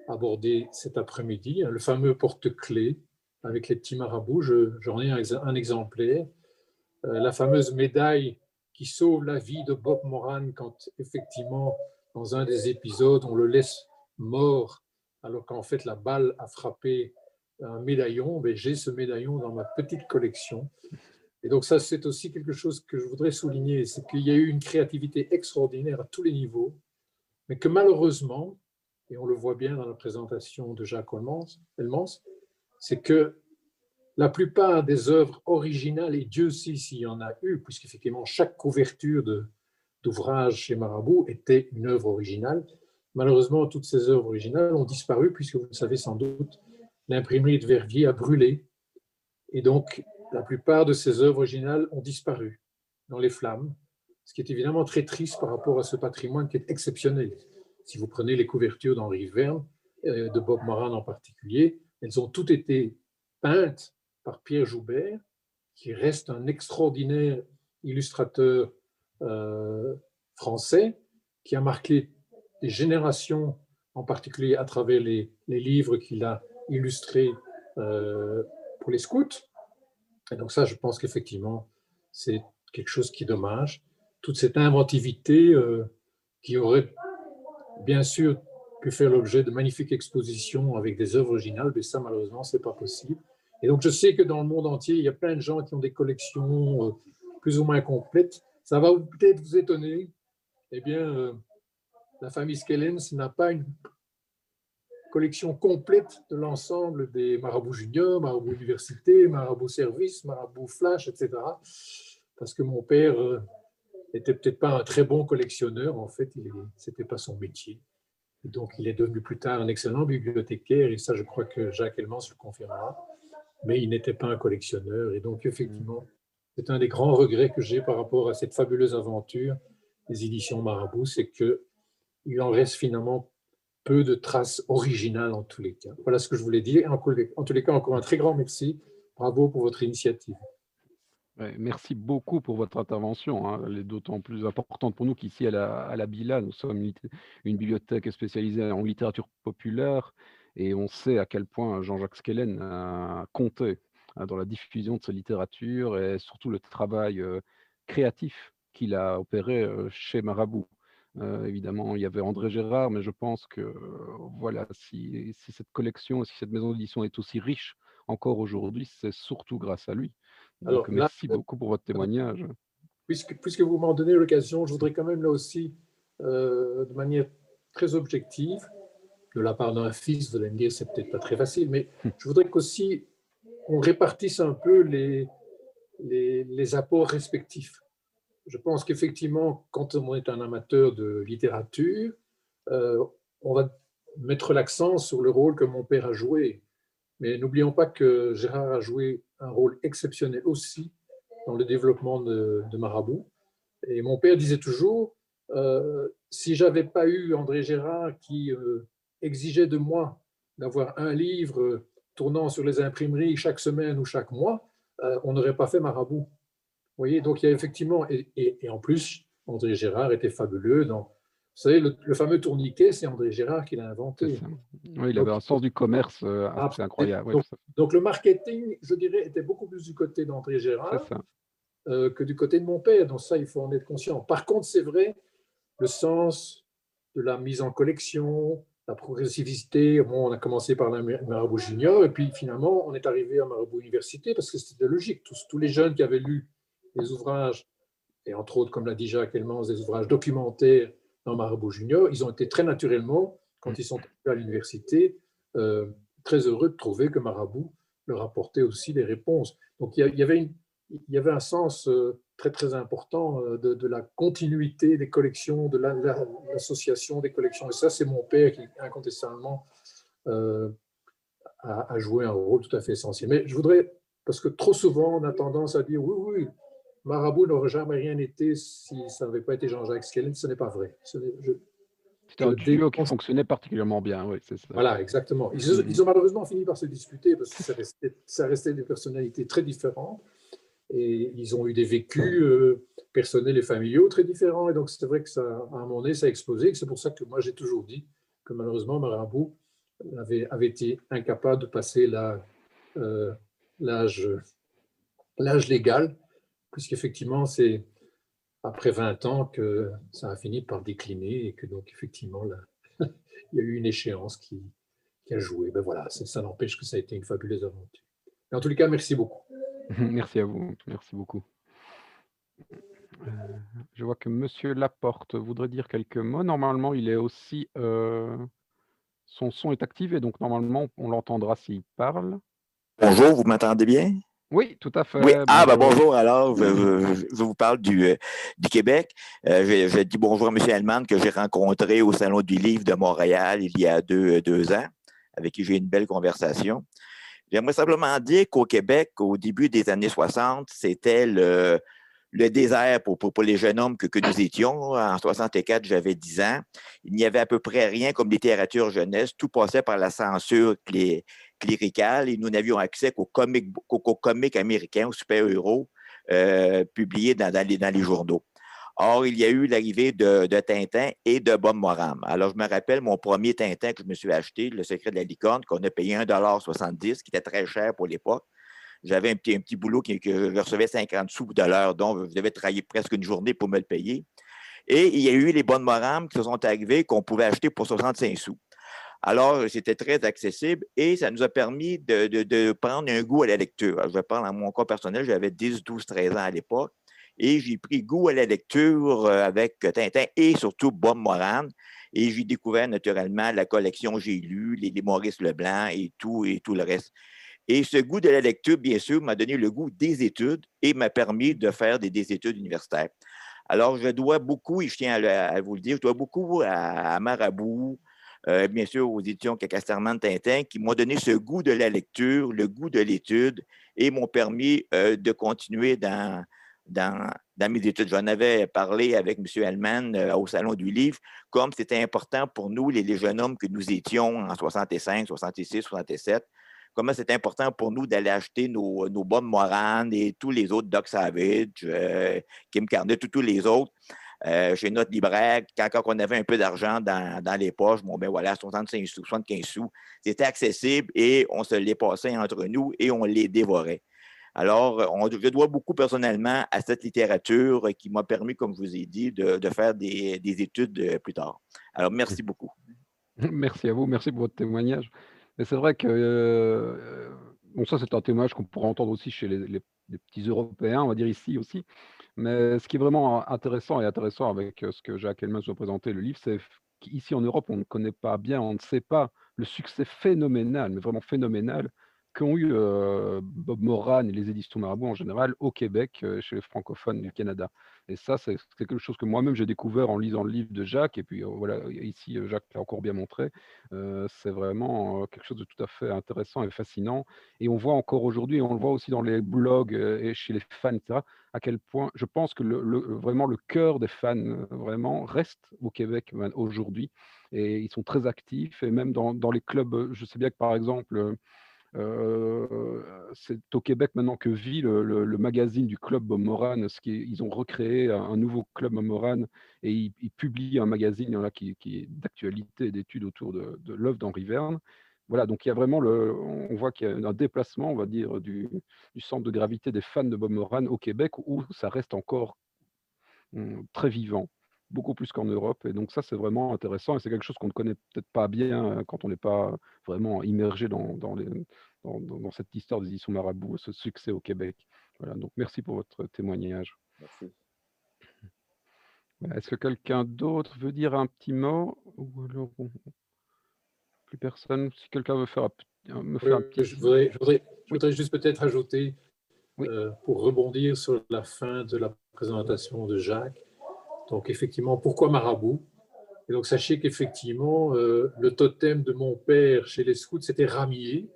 aborder cet après-midi. Le fameux porte-clés avec les petits marabouts, j'en ai un exemplaire. La fameuse médaille qui sauve la vie de Bob Moran quand effectivement, dans un des épisodes, on le laisse mort alors qu'en fait la balle a frappé un médaillon. Mais j'ai ce médaillon dans ma petite collection. Et donc ça, c'est aussi quelque chose que je voudrais souligner, c'est qu'il y a eu une créativité extraordinaire à tous les niveaux, mais que malheureusement, et on le voit bien dans la présentation de Jacques Helmans, c'est que la plupart des œuvres originales, et Dieu sait s'il y en a eu, puisqu'effectivement chaque couverture d'ouvrage chez Marabout était une œuvre originale, Malheureusement, toutes ces œuvres originales ont disparu puisque, vous le savez sans doute, l'imprimerie de Verviers a brûlé. Et donc, la plupart de ces œuvres originales ont disparu dans les flammes, ce qui est évidemment très triste par rapport à ce patrimoine qui est exceptionnel. Si vous prenez les couvertures d'Henri Verne, de Bob Moran en particulier, elles ont toutes été peintes par Pierre Joubert, qui reste un extraordinaire illustrateur français, qui a marqué des générations, en particulier à travers les livres qu'il a illustrés pour les scouts. Et donc ça, je pense qu'effectivement, c'est quelque chose qui est dommage. Toute cette inventivité qui aurait bien sûr pu faire l'objet de magnifiques expositions avec des œuvres originales, mais ça, malheureusement, ce n'est pas possible. Et donc, je sais que dans le monde entier, il y a plein de gens qui ont des collections plus ou moins complètes. Ça va peut-être vous étonner. Eh bien, la famille Skellens n'a pas une collection complète de l'ensemble des marabouts juniors, marabouts université, marabouts service, marabouts flash, etc. Parce que mon père n'était peut-être pas un très bon collectionneur. En fait, ce n'était pas son métier. Et donc, il est devenu plus tard un excellent bibliothécaire. Et ça, je crois que Jacques Helmans le confirmera. Mais il n'était pas un collectionneur. Et donc, effectivement, c'est un des grands regrets que j'ai par rapport à cette fabuleuse aventure des éditions Marabout, c'est qu'il en reste finalement peu de traces originales en tous les cas. Voilà ce que je voulais dire. En tous les cas, encore un très grand merci. Bravo pour votre initiative. Ouais, merci beaucoup pour votre intervention, hein. Elle est d'autant plus importante pour nous qu'ici à la BILA, nous sommes une bibliothèque spécialisée en littérature populaire et on sait à quel point Jean-Jacques Skellen a compté dans la diffusion de sa littérature et surtout le travail créatif qu'il a opéré chez Marabout. Évidemment, il y avait André Gérard, mais je pense que voilà, si cette collection, si cette maison d'édition est aussi riche encore aujourd'hui, c'est surtout grâce à lui. Donc, Alors là, merci beaucoup pour votre témoignage. puisque vous m'en donnez l'occasion, je voudrais quand même là aussi, de manière très objective, de la part d'un fils, vous allez me dire, c'est peut-être pas très facile, mais je voudrais qu'aussi on répartisse un peu les apports respectifs. Je pense qu'effectivement, quand on est un amateur de littérature, on va mettre l'accent sur le rôle que mon père a joué. Mais n'oublions pas que Gérard a joué un rôle exceptionnel aussi dans le développement de Marabout. Et mon père disait toujours, si j'avais pas eu André Gérard qui exigeait de moi d'avoir un livre tournant sur les imprimeries chaque semaine ou chaque mois, on n'aurait pas fait Marabout. Vous voyez, donc il y a effectivement, et en plus, André Gérard était fabuleux dans, vous savez, le fameux tourniquet, c'est André Gérard qui l'a C'est inventé. ça. Oui, il Donc, avait un sens du commerce assez incroyable. Oui, donc le marketing, je dirais, était beaucoup plus du côté d'André c'est Gérard ça. que du côté de mon père. Donc ça, il faut en être conscient. Par contre, c'est vrai, le sens de la mise en collection, la progressivité, bon, on a commencé par la Marabout Junior, et puis finalement, on est arrivé à Marabout Université, parce que c'était logique. Tous les jeunes qui avaient lu des ouvrages, et entre autres, comme l'a dit Jacques Helmans, des ouvrages documentaires dans Marabout Junior, ils ont été très naturellement, quand ils sont arrivés à l'université, très heureux de trouver que Marabout leur apportait aussi des réponses. Donc il y avait un sens très très important de la continuité des collections, de l'association des collections. Et ça, c'est mon père qui incontestablement a joué un rôle tout à fait essentiel. Mais je voudrais, parce que trop souvent, on a tendance à dire oui, oui, Marabout n'aurait jamais rien été si ça n'avait pas été Jean-Jacques Skellens. Ce n'est pas vrai. C'était un duo qui fonctionnait particulièrement bien, oui, c'est ça. Voilà, exactement. Ils ont malheureusement fini par se disputer parce que ça restait des personnalités très différentes et ils ont eu des vécus personnels et familiaux très différents. Et donc, c'est vrai que ça, à un moment donné, ça a explosé. C'est pour ça que moi, j'ai toujours dit que malheureusement, Marabout avait été incapable de passer l'âge légal, puisqu'effectivement, c'est après 20 ans que ça a fini par décliner et que donc, effectivement, là, il y a eu une échéance qui a joué. Ben voilà, ça n'empêche que ça a été une fabuleuse aventure. Mais en tous les cas, merci beaucoup. Merci à vous, merci beaucoup. Je vois que Monsieur Laporte voudrait dire quelques mots. Normalement, il est aussi, son son est activé, donc normalement, on l'entendra s'il parle. Bonjour, vous m'entendez bien? Oui, tout à Oui, fait. Bonjour. bonjour. Alors, je vous parle du Québec. Je dis bonjour à M. Hellman que j'ai rencontré au Salon du Livre de Montréal il y a deux ans, avec qui j'ai eu une belle conversation. J'aimerais simplement dire qu'au Québec, au début des années 60, c'était le désert pour les jeunes hommes que nous étions. En 64, j'avais 10 ans. Il n'y avait à peu près rien comme littérature jeunesse. Tout passait par la censure cléricale et nous n'avions accès qu'aux comics américains, aux super-héros publiés dans les journaux. Or, il y a eu l'arrivée de Tintin et de Bob Moran. Alors, je me rappelle mon premier Tintin que je me suis acheté, Le secret de la licorne, qu'on a payé 1,70 $, qui était très cher pour l'époque. J'avais un petit boulot que je recevais 50 sous de l'heure, donc je devais travailler presque une journée pour me le payer. Et il y a eu les bonnes Moran qui se sont arrivées qu'on pouvait acheter pour 65 sous. Alors, c'était très accessible et ça nous a permis de prendre un goût à la lecture. Alors, je parle en mon cas personnel, j'avais 10, 12, 13 ans à l'époque et j'ai pris goût à la lecture avec Tintin et surtout Bob Moran. Et j'ai découvert naturellement la collection J'ai lu, les Maurice Leblanc et tout le reste. Et ce goût de la lecture, bien sûr, m'a donné le goût des études et m'a permis de faire des études universitaires. Alors, je dois beaucoup, et je tiens à vous le dire, je dois beaucoup à Marabout, bien sûr aux éditions Cacasterman Tintin, qui m'ont donné ce goût de la lecture, le goût de l'étude et m'ont permis de continuer dans mes études. J'en avais parlé avec M. Hellman au Salon du Livre, comme c'était important pour nous, les jeunes hommes que nous étions en 65, 66, 67, comment c'est important pour nous d'aller acheter nos Bob Moran et tous les autres Doc Savage, Kim Carnet, tous les autres. Chez notre libraire, quand on avait un peu d'argent dans les poches, bon, ben voilà, 65 sous, 75 sous, c'était accessible et on se les passait entre nous et on les dévorait. Alors, je dois beaucoup personnellement à cette littérature qui m'a permis, comme je vous ai dit, de faire des études plus tard. Alors, merci beaucoup. Merci à vous, merci pour votre témoignage. Mais c'est vrai que, bon, ça, c'est un témoignage qu'on pourrait entendre aussi chez les petits Européens, on va dire ici aussi. Mais ce qui est vraiment intéressant avec ce que Jacques Hellman nous a présenté, le livre, c'est qu'ici en Europe, on ne connaît pas bien, on ne sait pas le succès phénoménal, mais vraiment phénoménal, qu'ont eu Bob Moran et les éditions Marabout en général au Québec, chez les francophones du Canada. Et ça, c'est quelque chose que moi-même j'ai découvert en lisant le livre de Jacques. Et puis voilà, ici, Jacques l'a encore bien montré. C'est vraiment quelque chose de tout à fait intéressant et fascinant. Et on voit encore aujourd'hui, et on le voit aussi dans les blogs et chez les fans, etc., à quel point je pense que vraiment le cœur des fans vraiment reste au Québec aujourd'hui. Et ils sont très actifs. Et même dans les clubs, je sais bien que par exemple, c'est au Québec maintenant que vit le magazine du Club Bob Moran. Ils ont recréé un nouveau Club Bob Moran et ils publient un magazine là, qui est d'actualité et d'études autour de l'œuvre d'Henri Verne. Voilà, donc il y a vraiment on voit qu'il y a un déplacement, on va dire, du centre de gravité des fans de Bob Moran au Québec où ça reste encore très vivant, beaucoup plus qu'en Europe. Et donc ça, c'est vraiment intéressant et c'est quelque chose qu'on ne connaît peut-être pas bien quand on n'est pas vraiment immergé dans cette histoire des éditions Marabout, ce succès au Québec. Voilà, donc merci pour votre témoignage. Merci. Est-ce que quelqu'un d'autre veut dire un petit mot? Ou alors, plus personne. Si quelqu'un veut me faire un petit... Je voudrais juste peut-être ajouter, Oui. pour rebondir sur la fin de la présentation de Jacques. Donc, effectivement, pourquoi Marabout? Et donc, sachez qu'effectivement, le totem de mon père chez les scouts, c'était ramier.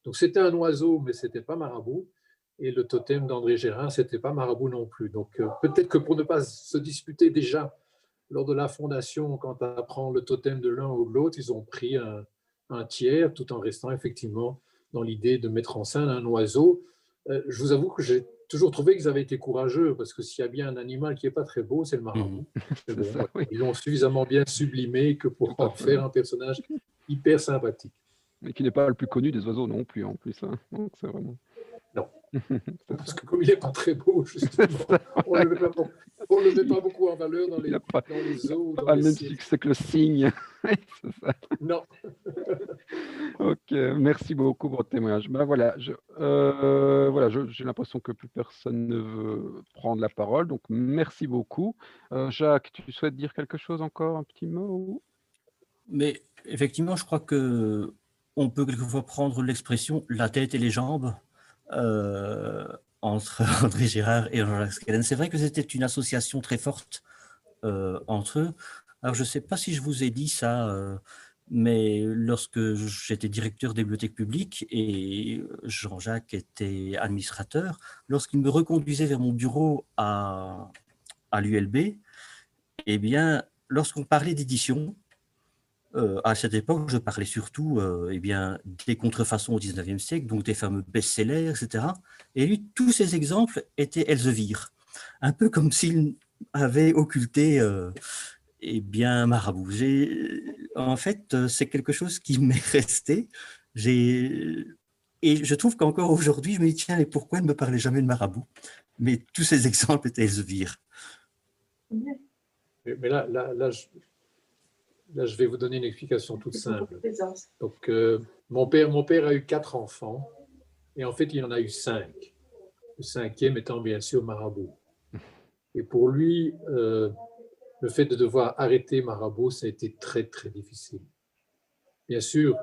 Donc, c'était un oiseau, mais ce n'était pas Marabout. Et le totem d'André Gérin, ce n'était pas Marabout non plus. Donc, peut-être que pour ne pas se disputer déjà lors de la fondation, quand on apprend le totem de l'un ou de l'autre, ils ont pris un tiers, tout en restant effectivement dans l'idée de mettre en scène un oiseau. Je vous avoue que j'ai toujours trouvé qu'ils avaient été courageux, parce que s'il y a bien un animal qui n'est pas très beau, c'est le marabout. Mais bon, ça, oui. ils l'ont suffisamment bien sublimé que pour en faire un personnage hyper sympathique. Mais qui n'est pas le plus connu des oiseaux non plus, en plus. Hein. Donc c'est vraiment... Non. Parce que comme il n'est pas très beau, justement, on ne le met pas beaucoup en valeur dans les zoos. Pas le même succès que le cygne. C'est ça. Non. Ok, merci beaucoup pour votre témoignage. Ben voilà, j'ai l'impression que plus personne ne veut prendre la parole, donc merci beaucoup. Jacques, tu souhaites dire quelque chose encore, un petit mot? Mais effectivement, je crois que on peut quelquefois prendre l'expression « la tête et les jambes ». euh, entre André Gérard et Jean-Jacques Skellen. C'est vrai que c'était une association très forte entre eux. Alors, je ne sais pas si je vous ai dit ça, mais lorsque j'étais directeur des bibliothèques publiques et Jean-Jacques était administrateur, lorsqu'il me reconduisait vers mon bureau à l'ULB, eh bien, lorsqu'on parlait d'édition, à cette époque, je parlais surtout eh bien, des contrefaçons au XIXe siècle, donc des fameux best-sellers, etc. Et lui, tous ces exemples étaient Elsevier, un peu comme s'il avait occulté eh bien, Marabout. En fait, c'est quelque chose qui m'est resté. Et je trouve qu'encore aujourd'hui, je me dis, tiens, et pourquoi il ne me parlait jamais de Marabout? Mais tous ces exemples étaient Elsevier. Mais là, je vais vous donner une explication toute simple. Donc, mon père a eu 4 enfants, et en fait, il en a eu 5. Le 5e étant bien sûr Marabout. Et pour lui, le fait de devoir arrêter Marabout, ça a été très, très difficile. Bien sûr,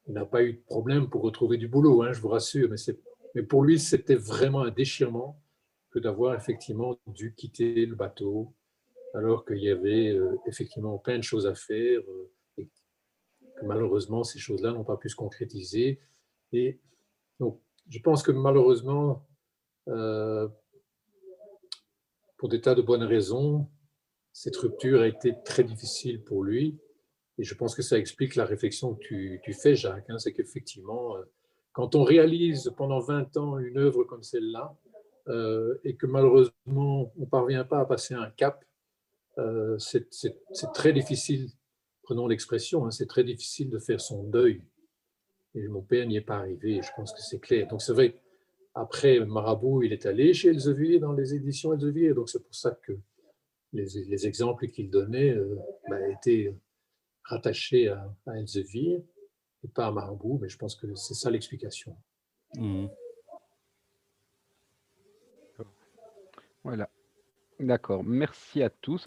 il n'a pas eu de problème pour retrouver du boulot, hein, je vous rassure, mais pour lui, c'était vraiment un déchirement que d'avoir effectivement dû quitter le bateau, alors qu'il y avait effectivement plein de choses à faire, et que malheureusement, ces choses-là n'ont pas pu se concrétiser. Et donc, je pense que malheureusement, pour des tas de bonnes raisons, cette rupture a été très difficile pour lui. Et je pense que ça explique la réflexion que tu fais, Jacques, hein, c'est qu'effectivement, quand on réalise pendant 20 ans une œuvre comme celle-là, et que malheureusement, on ne parvient pas à passer un cap, c'est très difficile, prenons l'expression, hein, c'est très difficile de faire son deuil. Et mon père n'y est pas arrivé, et je pense que c'est clair. Donc c'est vrai, après Marabout, il est allé chez Elsevier, dans les éditions Elsevier, donc c'est pour ça que les exemples qu'il donnait étaient rattachés à Elsevier et pas à Marabout, mais je pense que c'est ça l'explication. Mmh. Voilà. D'accord. Merci à tous.